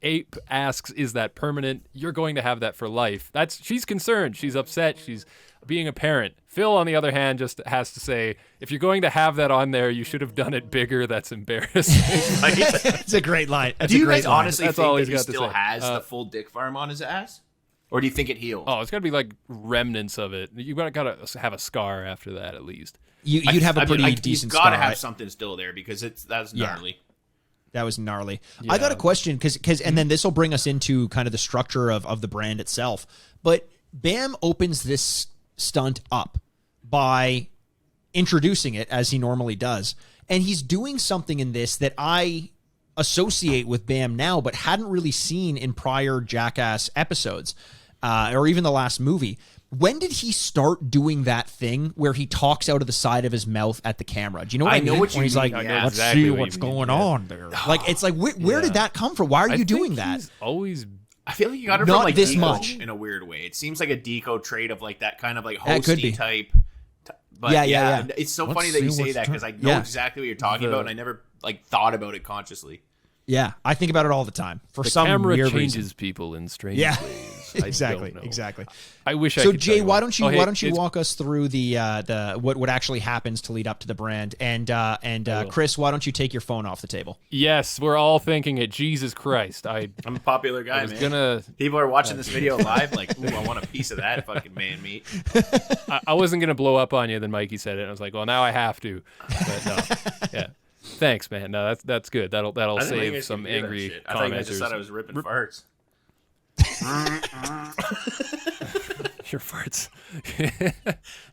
[SPEAKER 2] Ape asks, is that permanent? You're going to have that for life. She's concerned. She's upset. She's being a parent. Phil, on the other hand, just has to say, if you're going to have that on there, you should have done it bigger. That's embarrassing.
[SPEAKER 1] It's a great line.
[SPEAKER 3] Do you guys honestly
[SPEAKER 2] That's
[SPEAKER 3] think
[SPEAKER 2] all
[SPEAKER 3] that
[SPEAKER 2] he's
[SPEAKER 3] he
[SPEAKER 2] got to
[SPEAKER 3] still
[SPEAKER 2] say.
[SPEAKER 3] has the full dick farm on his ass? Or do you think it healed?
[SPEAKER 2] Oh, it's got to be like remnants of it. You got to have a scar after that at least.
[SPEAKER 1] You'd have a pretty decent
[SPEAKER 3] You've got to
[SPEAKER 1] scar.
[SPEAKER 3] have something still there because that's gnarly.
[SPEAKER 1] That was gnarly. I got a question because and then this will bring us into kind of the structure of the brand itself. But Bam opens this stunt up by introducing it as he normally does, and he's doing something in this that I associate with Bam now, but hadn't really seen in prior Jackass episodes, or even the last movie. When did he start doing that thing where he talks out of the side of his mouth at the camera? Do you know what I
[SPEAKER 3] know
[SPEAKER 1] mean?
[SPEAKER 3] what you
[SPEAKER 1] When he's
[SPEAKER 3] mean,
[SPEAKER 1] like,
[SPEAKER 3] yeah.
[SPEAKER 1] let's
[SPEAKER 2] Exactly
[SPEAKER 1] see
[SPEAKER 2] what you
[SPEAKER 1] what's
[SPEAKER 2] mean,
[SPEAKER 1] going
[SPEAKER 2] yeah.
[SPEAKER 1] on there. Like, it's like, where did that come from? Why are you doing that?
[SPEAKER 2] He's always
[SPEAKER 3] I feel like you got it
[SPEAKER 1] Not
[SPEAKER 3] from like
[SPEAKER 1] this
[SPEAKER 3] Deco
[SPEAKER 1] much.
[SPEAKER 3] in a weird way. It seems like a Deco trait of like that kind of like
[SPEAKER 1] That could be.
[SPEAKER 3] hosty type. But
[SPEAKER 1] Yeah.
[SPEAKER 3] it's so
[SPEAKER 1] Let's
[SPEAKER 3] funny that you
[SPEAKER 1] see
[SPEAKER 3] say
[SPEAKER 1] what's
[SPEAKER 3] that because I know
[SPEAKER 1] Yeah.
[SPEAKER 3] exactly what you're talking about, and I never like thought about it consciously.
[SPEAKER 1] Yeah, I think about it all the time for
[SPEAKER 2] the
[SPEAKER 1] some
[SPEAKER 2] camera
[SPEAKER 1] weird
[SPEAKER 2] changes
[SPEAKER 1] reason.
[SPEAKER 2] people in strange
[SPEAKER 1] Yeah,
[SPEAKER 2] ways. I
[SPEAKER 1] exactly,
[SPEAKER 2] don't know.
[SPEAKER 1] exactly.
[SPEAKER 2] I wish I
[SPEAKER 1] So
[SPEAKER 2] could
[SPEAKER 1] Jay,
[SPEAKER 2] tell
[SPEAKER 1] why
[SPEAKER 2] you
[SPEAKER 1] don't you
[SPEAKER 2] Oh, hey,
[SPEAKER 1] walk us through the what actually happens to lead up to the brand, and Chris, why don't you take your phone off the table?
[SPEAKER 2] Yes, we're all thinking it. Jesus Christ, I'm
[SPEAKER 3] I'm a popular guy,
[SPEAKER 2] was
[SPEAKER 3] man.
[SPEAKER 2] gonna.
[SPEAKER 3] People are watching this video live, like, ooh, I want a piece of that fucking man meat.
[SPEAKER 2] I wasn't gonna blow up on you. Then Mikey said it. And I was like, well, now I have to. But no, yeah. Thanks, man. No, that's good. That'll
[SPEAKER 3] I didn't think I
[SPEAKER 2] save
[SPEAKER 3] could
[SPEAKER 2] some
[SPEAKER 3] hear that
[SPEAKER 2] angry
[SPEAKER 3] shit. I thought you guys just
[SPEAKER 2] commenters.
[SPEAKER 3] thought I was ripping farts.
[SPEAKER 2] Your farts.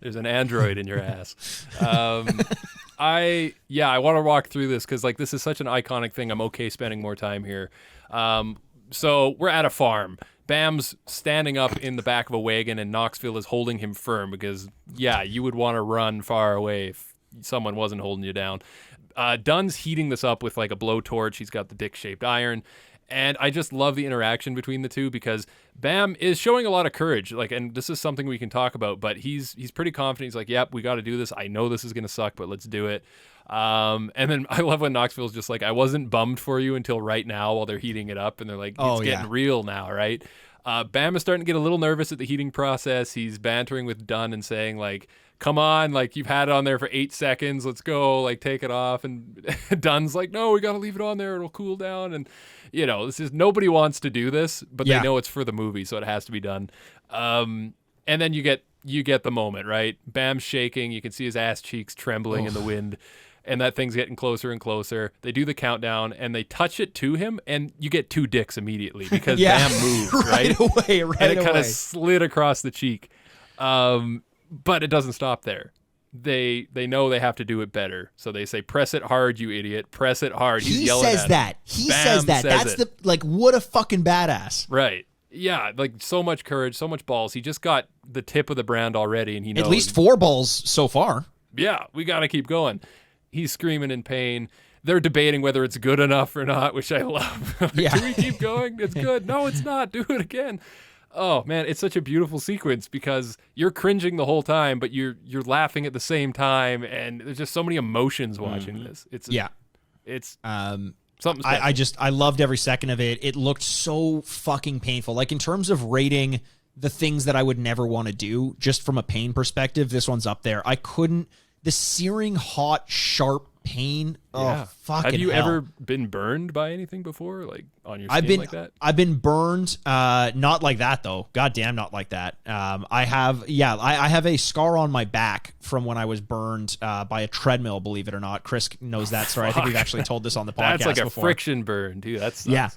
[SPEAKER 2] There's an android in your ass. I want to walk through this because like this is such an iconic thing. I'm okay spending more time here. So we're at a farm. Bam's standing up in the back of a wagon, and Knoxville is holding him firm because you would want to run far away if someone wasn't holding you down. Dunn's heating this up with like a blowtorch. He's got the dick-shaped iron. And I just love the interaction between the two because Bam is showing a lot of courage. Like, and this is something we can talk about, but he's pretty confident. He's like, yep, we got to do this. I know this is going to suck, but let's do it. And then I love when Knoxville's just like, I wasn't bummed for you until right now while they're heating it up. And they're like, it's getting real now, right? Bam is starting to get a little nervous at the heating process. He's bantering with Dunn and saying like, come on, like you've had it on there for 8 seconds. Let's go, like take it off. And Dunn's like, no, we got to leave it on there. It'll cool down. And this is nobody wants to do this, but they know it's for the movie, so it has to be done. And then you get the moment, right? Bam's shaking. You can see his ass cheeks trembling in the wind. And that thing's getting closer and closer. They do the countdown, and they touch it to him, and you get 2 dicks immediately because Bam moved, right?
[SPEAKER 1] away,
[SPEAKER 2] and it kind of slid across the cheek. But it doesn't stop there. They know they have to do it better. So they say, press it hard, you idiot. Press it hard. He's
[SPEAKER 1] He
[SPEAKER 2] yelling
[SPEAKER 1] says
[SPEAKER 2] at
[SPEAKER 1] that.
[SPEAKER 2] him.
[SPEAKER 1] He
[SPEAKER 2] Bam
[SPEAKER 1] says that. That's
[SPEAKER 2] it.
[SPEAKER 1] the like what a fucking badass.
[SPEAKER 2] Right. Yeah, like so much courage, so much balls. He just got the tip of the brand already, and he knows.
[SPEAKER 1] At least 4 balls so far.
[SPEAKER 2] Yeah, we got to keep going. He's screaming in pain. They're debating whether it's good enough or not, which I love.
[SPEAKER 1] Yeah.
[SPEAKER 2] Do we keep going? It's good. No, it's not. Do it again. Oh man, it's such a beautiful sequence because you're cringing the whole time, but you're laughing at the same time, and there's just so many emotions watching this. It's something special.
[SPEAKER 1] I loved every second of it. It looked so fucking painful. Like in terms of rating the things that I would never want to do, just from a pain perspective, this one's up there. The searing, hot, sharp pain.
[SPEAKER 2] Yeah.
[SPEAKER 1] Oh, fucking
[SPEAKER 2] Have you
[SPEAKER 1] hell.
[SPEAKER 2] ever been burned by anything before, like on your skin like that?
[SPEAKER 1] I've been burned, not like that though. Goddamn, not like that. I have a scar on my back from when I was burned by a treadmill. Believe it or not, Chris knows that story. I think we've actually told this on the podcast.
[SPEAKER 2] That's like a
[SPEAKER 1] before.
[SPEAKER 2] friction burn, dude. That's
[SPEAKER 1] Yeah.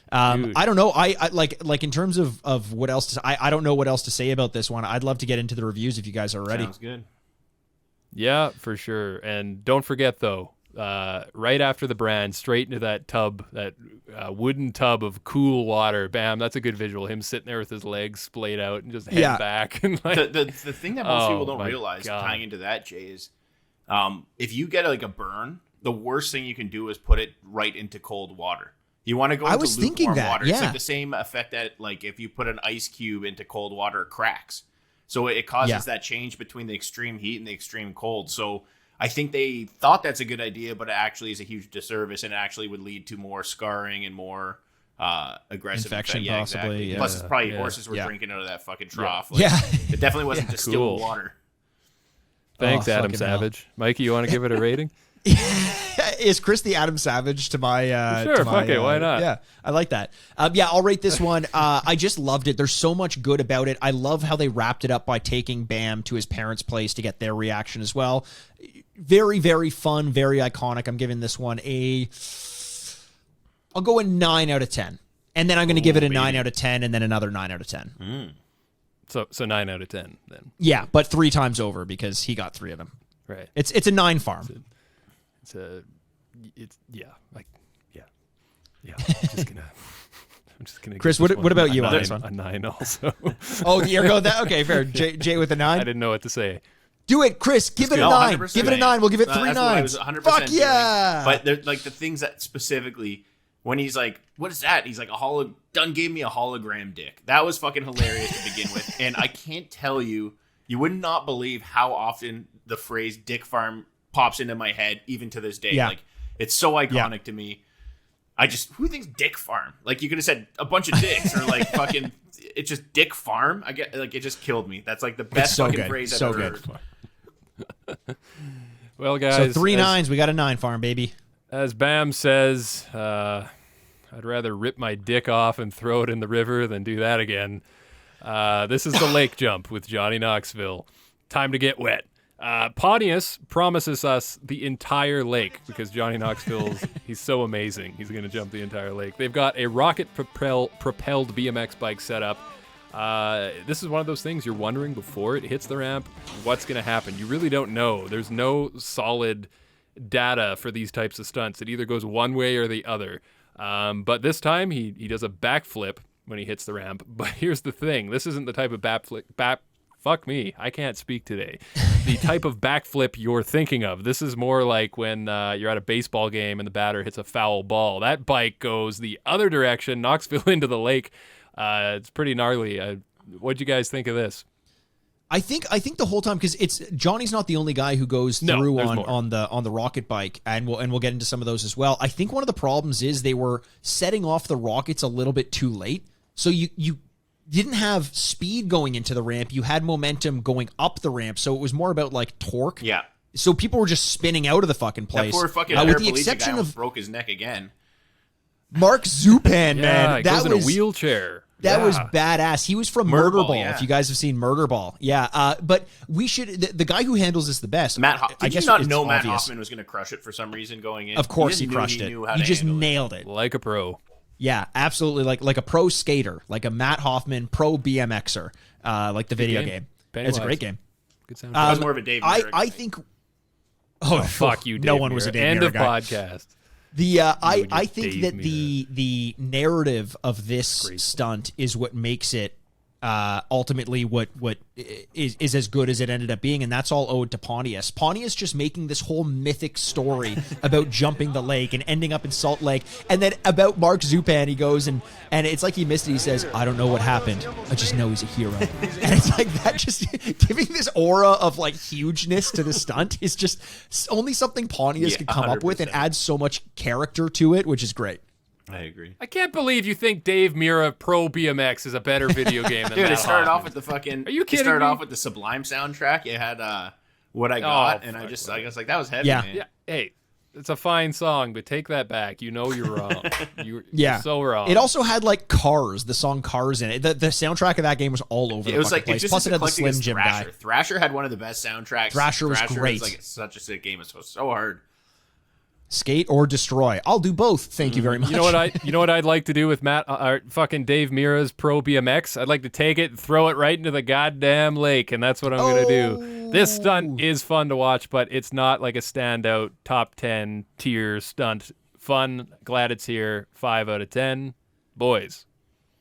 [SPEAKER 1] I don't know. I like in terms of what else to say, I don't know what else to say about this one. I'd love to get into the reviews if you guys are ready.
[SPEAKER 3] Sounds good.
[SPEAKER 2] Yeah, for sure. And don't forget though, right after the brand, straight into that tub, that wooden tub of cool water. Bam, that's a good visual. Him sitting there with his legs splayed out and just head back. And like,
[SPEAKER 3] the thing that most people don't
[SPEAKER 2] my
[SPEAKER 3] realize,
[SPEAKER 2] God.
[SPEAKER 3] tying into that, Jay, is if you get like a burn, the worst thing you can do is put it right into cold water. You want to go into lukewarm water.
[SPEAKER 1] Yeah.
[SPEAKER 3] It's like the same effect that like if you put an ice cube into cold water, it cracks. So it causes that change between the extreme heat and the extreme cold. So I think they thought that's a good idea, but it actually is a huge disservice, and it actually would lead to more scarring and more aggressive
[SPEAKER 1] infection, possibly.
[SPEAKER 3] Exactly.
[SPEAKER 1] Yeah.
[SPEAKER 3] Plus, it's probably horses were drinking out of that fucking trough.
[SPEAKER 1] Yeah.
[SPEAKER 3] It definitely wasn't distilled
[SPEAKER 2] Cool.
[SPEAKER 3] water.
[SPEAKER 2] thanks,
[SPEAKER 1] Oh,
[SPEAKER 2] Adam
[SPEAKER 1] fucking hell.
[SPEAKER 2] Savage. Mikey, you want to give it a rating?
[SPEAKER 1] Is Chris the Adam Savage to my
[SPEAKER 2] Sure,
[SPEAKER 1] to my,
[SPEAKER 2] fuck it, why not?
[SPEAKER 1] Yeah, I like that. I'll rate this one. I just loved it. There's so much good about it. I love how they wrapped it up by taking Bam to his parents' place to get their reaction as well. Very, very fun, very iconic. I'm giving this one I'll go a 9 out of 10. And then I'm going to give it a 9 out of 10 and then another 9 out of 10.
[SPEAKER 2] So 9 out of 10 then.
[SPEAKER 1] Yeah, but 3 times over because he got 3 of them.
[SPEAKER 2] Right.
[SPEAKER 1] It's a 9 farm.
[SPEAKER 2] Yeah. I'm just gonna.
[SPEAKER 1] Chris,
[SPEAKER 2] give this
[SPEAKER 1] what
[SPEAKER 2] one
[SPEAKER 1] about
[SPEAKER 2] a
[SPEAKER 1] you on
[SPEAKER 2] nine-
[SPEAKER 1] this one?
[SPEAKER 2] A 9 also.
[SPEAKER 1] Oh, you're going that? Okay, fair. Jay with a 9.
[SPEAKER 2] I didn't know what to say.
[SPEAKER 1] Do it, Chris. Give it a
[SPEAKER 3] No,
[SPEAKER 1] 9.
[SPEAKER 3] 100%.
[SPEAKER 1] Give it a 9. We'll give it 3
[SPEAKER 3] That's what I was
[SPEAKER 1] 9s.
[SPEAKER 3] 100%
[SPEAKER 1] Fuck
[SPEAKER 3] doing.
[SPEAKER 1] yeah.
[SPEAKER 3] But they're like the things that specifically when he's like, "What is that?" He's like, Dunn gave me a hologram dick. That was fucking hilarious to begin with, and I can't tell you, you would not believe how often the phrase "dick farm" pops into my head, even to this day.
[SPEAKER 1] Yeah.
[SPEAKER 3] Like it's so iconic to me. Who thinks dick farm? Like you could have said a bunch of dicks or like fucking. It's just dick farm. I get like it just killed me. That's like the best
[SPEAKER 1] so
[SPEAKER 3] fucking
[SPEAKER 1] good.
[SPEAKER 3] phrase I've
[SPEAKER 1] So
[SPEAKER 3] ever
[SPEAKER 1] good.
[SPEAKER 3] heard.
[SPEAKER 2] Well, guys.
[SPEAKER 1] So 3 9s. We got a 9 farm, baby.
[SPEAKER 2] As Bam says, I'd rather rip my dick off and throw it in the river than do that again. This is the lake jump with Johnny Knoxville. Time to get wet. Pontius promises us the entire lake because Johnny Knoxville's he's so amazing. He's going to jump the entire lake. They've got a rocket propelled BMX bike set up. This is one of those things you're wondering before it hits the ramp, what's going to happen. You really don't know. There's no solid data for these types of stunts. It either goes one way or the other. But this time he does a backflip when he hits the ramp. But here's the thing. This isn't the type of fuck me, I can't speak today. The type of backflip you're thinking of. This is more like when you're at a baseball game and the batter hits a foul ball. That bike goes the other direction, Knoxville into the lake. It's pretty gnarly. What'd you guys think of this?
[SPEAKER 1] I think the whole time because it's Johnny's not the only guy who goes through
[SPEAKER 2] there's more.
[SPEAKER 1] on the rocket bike, and we'll get into some of those as well. I think one of the problems is they were setting off the rockets a little bit too late, so you didn't have speed going into the ramp. You had momentum going up the ramp, so it was more about like torque.
[SPEAKER 3] Yeah.
[SPEAKER 1] So people were just spinning out of the fucking place.
[SPEAKER 3] That poor fucking
[SPEAKER 1] with the
[SPEAKER 3] paraplegic
[SPEAKER 1] exception
[SPEAKER 3] guy
[SPEAKER 1] of
[SPEAKER 3] broke his neck again.
[SPEAKER 1] Mark Zupan,
[SPEAKER 2] Yeah,
[SPEAKER 1] man,
[SPEAKER 2] he
[SPEAKER 1] that
[SPEAKER 2] goes in
[SPEAKER 1] was
[SPEAKER 2] a wheelchair.
[SPEAKER 1] That was
[SPEAKER 2] Yeah.
[SPEAKER 1] badass. He was from Murder Ball.
[SPEAKER 3] yeah.
[SPEAKER 1] If you guys have seen Murder Ball, yeah. But we should. The guy who handles this the best,
[SPEAKER 3] Matt,
[SPEAKER 1] I
[SPEAKER 3] did
[SPEAKER 1] guess
[SPEAKER 3] you not
[SPEAKER 1] it's
[SPEAKER 3] know Matt
[SPEAKER 1] obvious.
[SPEAKER 3] Hoffman was going to crush it for some reason going in?
[SPEAKER 1] Of course, he
[SPEAKER 3] just
[SPEAKER 1] crushed
[SPEAKER 3] knew
[SPEAKER 1] it.
[SPEAKER 3] knew how
[SPEAKER 1] He
[SPEAKER 3] to
[SPEAKER 1] just
[SPEAKER 3] handle it.
[SPEAKER 1] nailed it.
[SPEAKER 2] Like a pro.
[SPEAKER 1] Yeah, absolutely. Like a pro skater, like a Matt Hoffman pro BMXer, like the video game. It's a great game.
[SPEAKER 2] Good sound.
[SPEAKER 3] That was more of a Dave Merrick
[SPEAKER 1] I
[SPEAKER 3] thing.
[SPEAKER 1] think.
[SPEAKER 2] Oh, fuck you, Dave
[SPEAKER 1] No one was a
[SPEAKER 2] Mirra.
[SPEAKER 1] Dave
[SPEAKER 2] End
[SPEAKER 1] Mirra
[SPEAKER 2] of
[SPEAKER 1] guy.
[SPEAKER 2] podcast.
[SPEAKER 1] I
[SPEAKER 2] your
[SPEAKER 1] think
[SPEAKER 2] Dave
[SPEAKER 1] that
[SPEAKER 2] Mirra.
[SPEAKER 1] the narrative of this stunt is what makes it ultimately what is as good as it ended up being, and that's all owed to Pontius. Pontius just making this whole mythic story about jumping the lake and ending up in Salt Lake, and then about Mark Zupan, he goes and it's like he missed it. He says, "I don't know what happened. I just know he's a hero." And it's like that, just giving this aura of like hugeness to the stunt is just only something Pontius could come up with, and adds so much character to it, which is great.
[SPEAKER 3] I agree.
[SPEAKER 2] I can't believe you think Dave Mirra Pro BMX is a better video game than
[SPEAKER 3] Dude,
[SPEAKER 2] Matt
[SPEAKER 3] it started
[SPEAKER 2] Hoffman.
[SPEAKER 3] off with the fucking.
[SPEAKER 2] Are you kidding
[SPEAKER 3] It started
[SPEAKER 2] me?
[SPEAKER 3] off with the Sublime soundtrack. It had What I Got, and I was like, that was heavy, man.
[SPEAKER 2] Yeah, hey, it's a fine song, but take that back. You know you're wrong. You're so wrong.
[SPEAKER 1] It also had like Cars, the song Cars in it. The soundtrack of that game was all over the fucking place. Plus it had the Slim Jim guy.
[SPEAKER 3] Thrasher had one of the best soundtracks.
[SPEAKER 1] Thrasher was great.
[SPEAKER 3] Was like such a sick game. It's so hard.
[SPEAKER 1] Skate or destroy. I'll do both. Thank you very much.
[SPEAKER 2] You know what I'd like to do with fucking Dave Mirra's Pro BMX? I'd like to take it and throw it right into the goddamn lake, and that's what I'm gonna do. This stunt is fun to watch, but it's not like a standout top 10 tier stunt. Fun, glad it's here. 5 out of 10. Boys.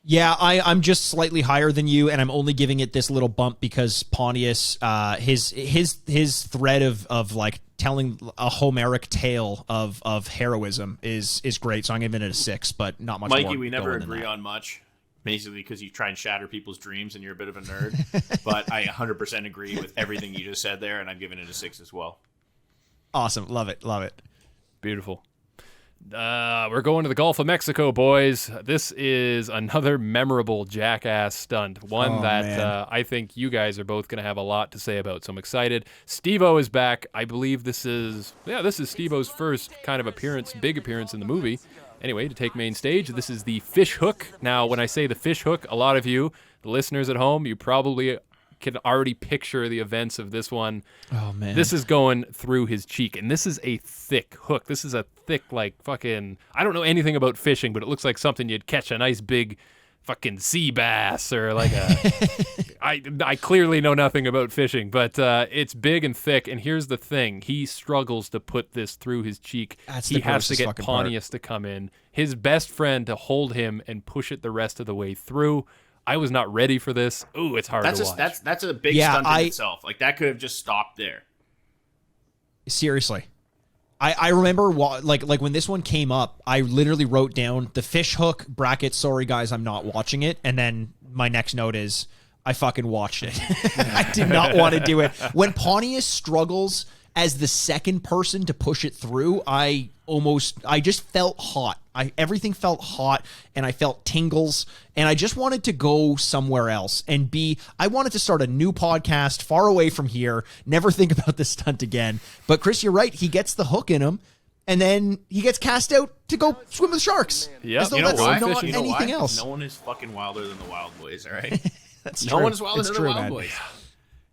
[SPEAKER 1] Yeah, I'm just slightly higher than you, and I'm only giving it this little bump because Pontius, his thread of like telling a Homeric tale of heroism is great. So I'm giving it a 6, but not much.
[SPEAKER 3] Mikey,
[SPEAKER 1] more
[SPEAKER 3] we never
[SPEAKER 1] going than
[SPEAKER 3] agree
[SPEAKER 1] that.
[SPEAKER 3] on much, basically because you try and shatter people's dreams, and you're a bit of a nerd. But I 100% agree with everything you just said there, and I'm giving it a 6 as well.
[SPEAKER 1] Awesome, love it.
[SPEAKER 2] Beautiful. We're going to the Gulf of Mexico, boys. This is another memorable Jackass stunt, one that I think you guys are both going to have a lot to say about, so I'm excited. Steve-O is back. I believe this is Steve-O's first kind of big appearance in the movie. Anyway, to take main stage, this is the fish hook. Now, when I say the fish hook, a lot of you, the listeners at home, you probably can already picture the events of this one.
[SPEAKER 1] Oh, man.
[SPEAKER 2] This is going through his cheek, and this is a thick hook. This is a thick, like, fucking... I don't know anything about fishing, but it looks like something you'd catch a nice big fucking sea bass or like a... I clearly know nothing about fishing, but it's big and thick, and here's the thing. He struggles to put this through his cheek. He has to get Pontius to come in, his best friend to hold him and push it the rest of the way through. I was not ready for this. Ooh, it's hard to watch.
[SPEAKER 3] That's a big stunt in itself. Like, that could have just stopped there.
[SPEAKER 1] Seriously. I remember like when this one came up, I literally wrote down the fish hook bracket, sorry guys, I'm not watching it. And then my next note is I fucking watched it. I did not want to do it. When Pontius struggles as the second person to push it through, I just felt hot. Everything felt hot, and I felt tingles, and I just wanted to go somewhere else and I wanted to start a new podcast far away from here, never think about this stunt again. But Chris, you're right. He gets the hook in him, and then he gets cast out to go swim with sharks.
[SPEAKER 2] Yeah,
[SPEAKER 1] as though that's not anything else.
[SPEAKER 3] No one is fucking wilder than the Wild Boys, all right?
[SPEAKER 1] That's
[SPEAKER 3] no
[SPEAKER 1] true.
[SPEAKER 3] one is wilder
[SPEAKER 1] It's
[SPEAKER 3] than
[SPEAKER 1] true,
[SPEAKER 3] the Wild
[SPEAKER 1] man.
[SPEAKER 3] Boys.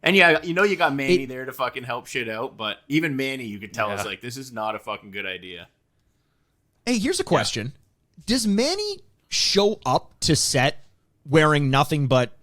[SPEAKER 3] And yeah, you got Manny there to fucking help shit out, but even Manny, you could tell, is like, this is not a fucking good idea.
[SPEAKER 1] Hey, here's a question. Does Manny show up to set wearing nothing but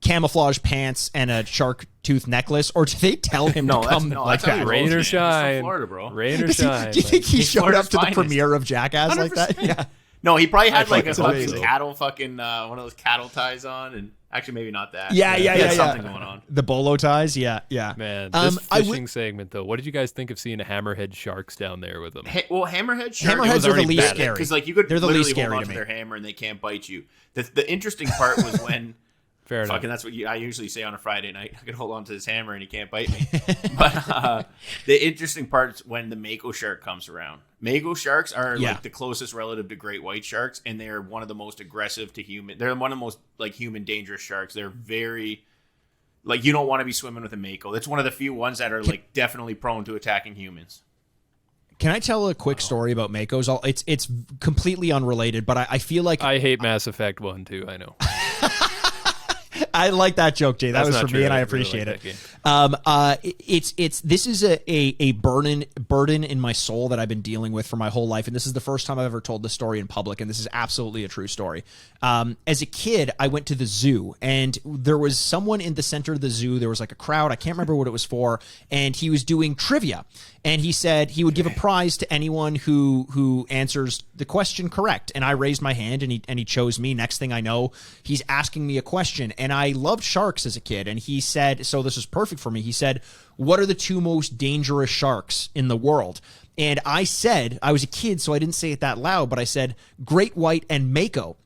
[SPEAKER 1] camouflage pants and a shark tooth necklace, or do they tell him to come like that?
[SPEAKER 2] Rain or shine.
[SPEAKER 3] He's from Florida, bro.
[SPEAKER 2] Rain or shine.
[SPEAKER 1] Do you think he
[SPEAKER 3] He's
[SPEAKER 1] showed up
[SPEAKER 3] Florida's
[SPEAKER 1] to the
[SPEAKER 3] finest.
[SPEAKER 1] premiere of Jackass like that?
[SPEAKER 3] 100%.
[SPEAKER 1] Yeah.
[SPEAKER 3] No, he probably had like a
[SPEAKER 1] fucking
[SPEAKER 3] fucking
[SPEAKER 1] amazing.
[SPEAKER 3] cattle fucking one of those cattle ties on, and actually maybe not that.
[SPEAKER 1] Yeah,
[SPEAKER 3] He had
[SPEAKER 1] yeah.
[SPEAKER 3] something going on.
[SPEAKER 1] The bolo ties, yeah.
[SPEAKER 2] Man, this
[SPEAKER 1] I
[SPEAKER 2] fishing segment, though, what did you guys think of seeing hammerhead sharks down there with them?
[SPEAKER 3] Well, hammerhead sharks.
[SPEAKER 1] Hammerheads are the least scary.
[SPEAKER 3] Because like you could
[SPEAKER 1] They're the
[SPEAKER 3] literally
[SPEAKER 1] least scary
[SPEAKER 3] hold
[SPEAKER 1] to
[SPEAKER 3] onto
[SPEAKER 1] me.
[SPEAKER 3] their hammer and they can't bite you. The interesting part was when
[SPEAKER 2] Fair enough.
[SPEAKER 3] fucking that's what I usually say on a Friday night. I can hold on to this hammer and he can't bite me. But the interesting part is when the mako shark comes around. Mako sharks are like the closest relative to great white sharks, and they're one of the most aggressive to human. They're one of the most like human dangerous sharks. They're very like you don't want to be swimming with a mako. That's one of the few ones that are like definitely prone to attacking humans.
[SPEAKER 1] Can I tell a quick story about Makos? It's completely unrelated, but I feel like
[SPEAKER 2] I hate Mass Effect 1 too, I know.
[SPEAKER 1] I like that joke, Jay. That
[SPEAKER 2] That's
[SPEAKER 1] was
[SPEAKER 2] not
[SPEAKER 1] for
[SPEAKER 2] true.
[SPEAKER 1] me, and I
[SPEAKER 2] I really
[SPEAKER 1] appreciate
[SPEAKER 2] like
[SPEAKER 1] it.
[SPEAKER 2] that
[SPEAKER 1] This is a burden in my soul that I've been dealing with for my whole life, and this is the first time I've ever told this story in public, and this is absolutely a true story. As a kid, I went to the zoo, and there was someone in the center of the zoo. There was like a crowd. I can't remember what it was for, and he was doing trivia. And he said he would give a prize to anyone who answers the question correct. And I raised my hand, and he chose me. Next thing I know, he's asking me a question. And I loved sharks as a kid. And he said, so this was perfect for me. He said, what are the 2 most dangerous sharks in the world? And I said, I was a kid, so I didn't say it that loud, but I said, great white and mako.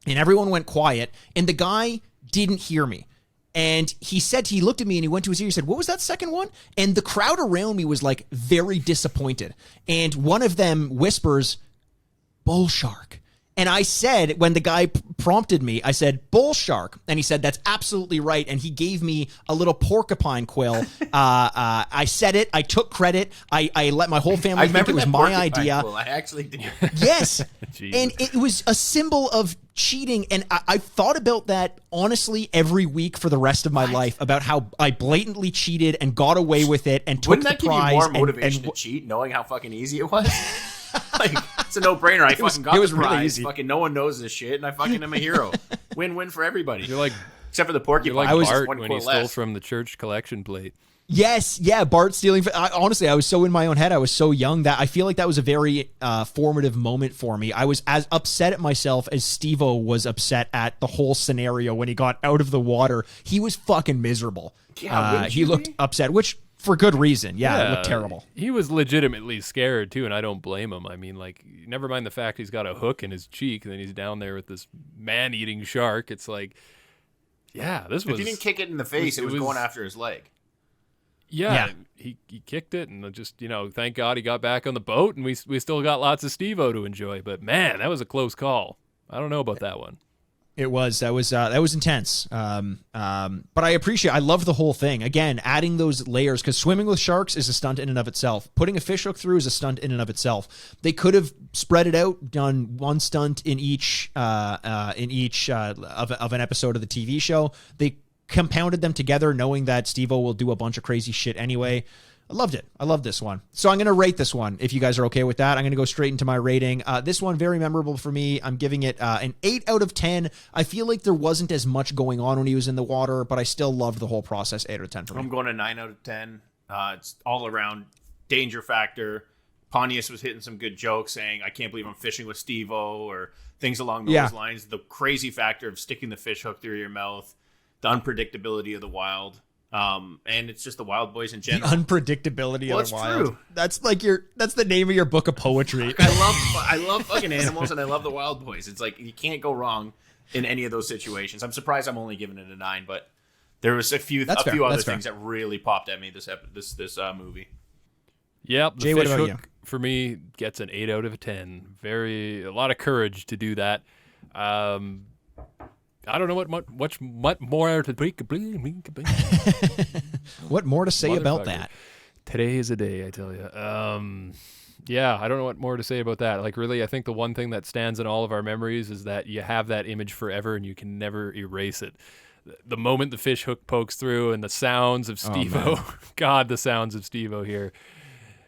[SPEAKER 1] And everyone went quiet. And the guy didn't hear me. And he looked at me and he went to his ear. He said, what was that second one? And the crowd around me was like very disappointed. And one of them whispers, bull shark. And I said, when the guy prompted me, I said, bull shark. And he said, that's absolutely right. And he gave me a little porcupine quill. I said it. I took credit. I let my whole family think it was my idea.
[SPEAKER 3] Quill. I actually did.
[SPEAKER 1] Yes. And it was a symbol of cheating. And I've thought about that, honestly, every week for the rest of my life, about how I blatantly cheated and got away with it and took
[SPEAKER 3] Wouldn't
[SPEAKER 1] the
[SPEAKER 3] that give
[SPEAKER 1] prize.
[SPEAKER 3] you more motivation to cheat, knowing how fucking easy it was? Like, it's a no-brainer. I fucking got
[SPEAKER 1] it was
[SPEAKER 3] the
[SPEAKER 1] really
[SPEAKER 3] prize.
[SPEAKER 1] easy.
[SPEAKER 3] Fucking no one knows this shit, and I fucking am a hero. Win-win for everybody.
[SPEAKER 2] You're like
[SPEAKER 3] Except for the porcupine.
[SPEAKER 2] You're like
[SPEAKER 3] I was
[SPEAKER 2] Bart
[SPEAKER 3] one
[SPEAKER 2] when
[SPEAKER 3] quill
[SPEAKER 2] he stole
[SPEAKER 3] less.
[SPEAKER 2] from the church collection plate.
[SPEAKER 1] Yes, yeah, Bart stealing. Honestly, I was so in my own head. I was so young that I feel like that was a very formative moment for me. I was as upset at myself as Steve-O was upset at the whole scenario when he got out of the water. He was fucking miserable.
[SPEAKER 3] Yeah,
[SPEAKER 1] he looked upset, which for good reason. Yeah, it looked terrible.
[SPEAKER 2] He was legitimately scared too, and I don't blame him. I mean, like, never mind the fact he's got a hook in his cheek, and then he's down there with this man-eating shark. It's like, yeah, this was.
[SPEAKER 3] If he didn't kick it in the face, it was going after his leg.
[SPEAKER 2] Yeah. He kicked it, and just, thank God he got back on the boat, and we still got lots of Steve-O to enjoy. But man, that was a close call. I don't know about that one.
[SPEAKER 1] It was that was intense. But I love the whole thing. Again, adding those layers, because swimming with sharks is a stunt in and of itself. Putting a fish hook through is a stunt in and of itself. They could have spread it out, done one stunt in each of an episode of the TV show. They compounded them together, knowing that Steve-O will do a bunch of crazy shit anyway. I loved it. I love this one. So I'm going to rate this one, if you guys are okay with that. I'm going to go straight into my rating. This one, very memorable for me. I'm giving it an 8 out of 10. I feel like there wasn't as much going on when he was in the water, but I still loved the whole process. 8 out of 10 for me.
[SPEAKER 3] I'm going to 9 out of 10. It's all around danger factor. Pontius was hitting some good jokes saying, I can't believe I'm fishing with Steve-O, or things along those lines. The crazy factor of sticking the fish hook through your mouth. The unpredictability of the wild. And it's just the Wild Boys in general.
[SPEAKER 1] The unpredictability of the wild.
[SPEAKER 3] True.
[SPEAKER 1] That's like that's the name of your book of poetry.
[SPEAKER 3] I love fucking animals, and I love the Wild Boys. It's like you can't go wrong in any of those situations. I'm surprised I'm only giving it a 9, but there was a few other things that really popped at me this movie.
[SPEAKER 2] Yep, the
[SPEAKER 1] Jay, what
[SPEAKER 2] fish
[SPEAKER 1] about
[SPEAKER 2] hook
[SPEAKER 1] you?
[SPEAKER 2] for me gets an 8 out of 10. A lot of courage to do that. I don't know what more to
[SPEAKER 1] What more to say about that?
[SPEAKER 2] Today is a day, I tell you. Yeah, I don't know what more to say about that. Like, really, I think the one thing that stands in all of our memories is that you have that image forever and you can never erase it. The moment the fish hook pokes through and the sounds of Steve-O, God, the sounds of Steve-O here.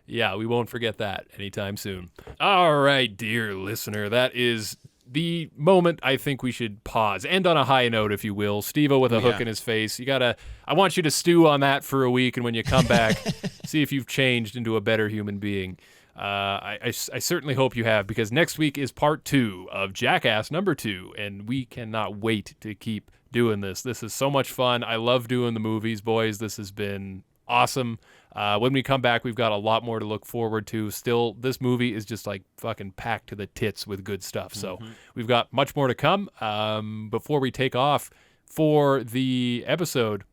[SPEAKER 2] Yeah, we won't forget that anytime soon. All right, dear listener, that is the moment I think we should pause. End on a high note, if you will. Steve-O with a hook in his face. I want you to stew on that for a week, and when you come back, see if you've changed into a better human being. I certainly hope you have, because next week is part 2 of Jackass number 2, and we cannot wait to keep doing this. This is so much fun. I love doing the movies, boys. This has been awesome. When we come back, we've got a lot more to look forward to. Still, this movie is just like fucking packed to the tits with good stuff. So we've got much more to come. Before we take off for the episode,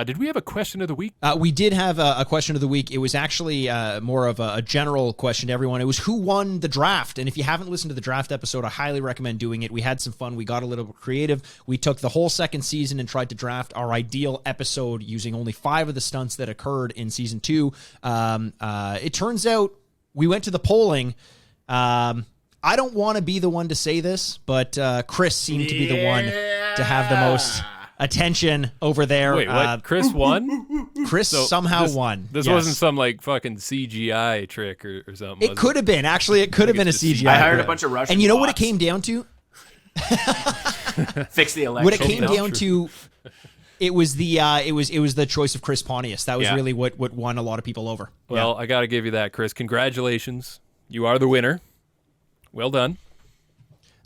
[SPEAKER 2] did we have a question of the week?
[SPEAKER 1] We did have a question of the week. It was actually more of a general question to everyone. It was who won the draft? And if you haven't listened to the draft episode, I highly recommend doing it. We had some fun. We got a little creative. We took the whole second season and tried to draft our ideal episode using only 5 of the stunts that occurred in season 2. It turns out we went to the polling. I don't want to be the one to say this, but Chris seemed to be the one to have the most attention over there.
[SPEAKER 2] Wait, what? Chris won?
[SPEAKER 1] Chris somehow won.
[SPEAKER 2] This
[SPEAKER 1] Yes.
[SPEAKER 2] wasn't some like fucking CGI trick or something.
[SPEAKER 1] It could have been. Actually, it could have been a
[SPEAKER 2] it's just
[SPEAKER 1] CGI.
[SPEAKER 3] I hired a
[SPEAKER 1] grip.
[SPEAKER 3] bunch of Russian
[SPEAKER 1] And you know what it
[SPEAKER 3] bots.
[SPEAKER 1] came down to?
[SPEAKER 3] Fix the election.
[SPEAKER 1] What it came down to, it was the choice of Chris Pontius. That was
[SPEAKER 3] Yeah.
[SPEAKER 1] really what won a lot of people over.
[SPEAKER 2] Well, I got to give you that, Chris. Congratulations. You are the winner. Well done.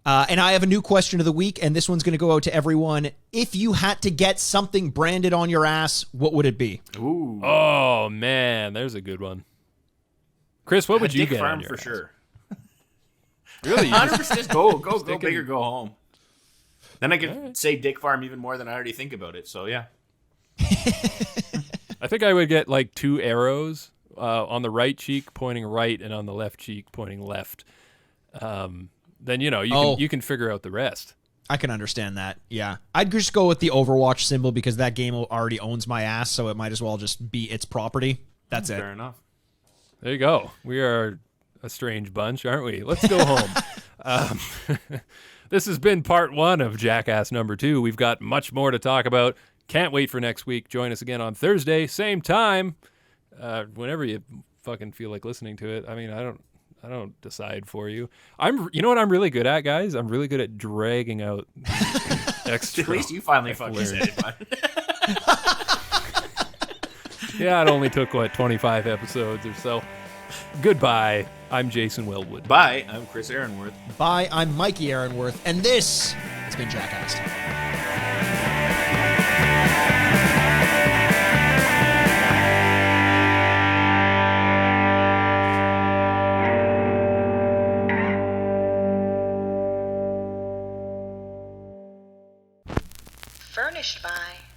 [SPEAKER 1] And I have a new question of the week, and this one's going to go out to everyone. If you had to get something branded on your ass, what would it be?
[SPEAKER 3] Ooh.
[SPEAKER 2] Oh, man. There's a good one. Chris, what would you
[SPEAKER 3] Dick
[SPEAKER 2] get
[SPEAKER 3] Farm
[SPEAKER 2] on your
[SPEAKER 3] for
[SPEAKER 2] ass?
[SPEAKER 3] sure.
[SPEAKER 2] Really? You
[SPEAKER 3] 100% just go
[SPEAKER 2] Sticking-
[SPEAKER 3] big or go home. Then I could say Dick Farm even more than I already think about it. So yeah.
[SPEAKER 2] I think I would get like 2 arrows on the right cheek pointing right and on the left cheek pointing left. Then you can figure out the rest.
[SPEAKER 1] I can understand that. Yeah. I'd just go with the Overwatch symbol because that game already owns my ass, so it might as well just be its property. That's it.
[SPEAKER 3] Fair enough.
[SPEAKER 2] There you go. We are a strange bunch, aren't we? Let's go home. This has been part 1 of Jackass number 2. We've got much more to talk about. Can't wait for next week. Join us again on Thursday, same time. Whenever you fucking feel like listening to it. I mean, I don't decide for you. You know what I'm really good at, guys? I'm really good at dragging out extra.
[SPEAKER 3] At least you finally fucking said it, bud.
[SPEAKER 2] Yeah, it only took 25 episodes or so. Goodbye. I'm Jason Wellwood.
[SPEAKER 3] Bye. I'm Chris Aaronworth.
[SPEAKER 1] Bye, I'm Mikey Aaronworth, and this has been Jackast.
[SPEAKER 5] Furnished by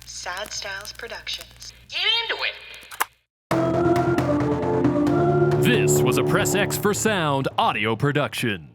[SPEAKER 5] Sad Styles Productions.
[SPEAKER 6] Get into it.
[SPEAKER 7] This was a Press X for Sound audio production.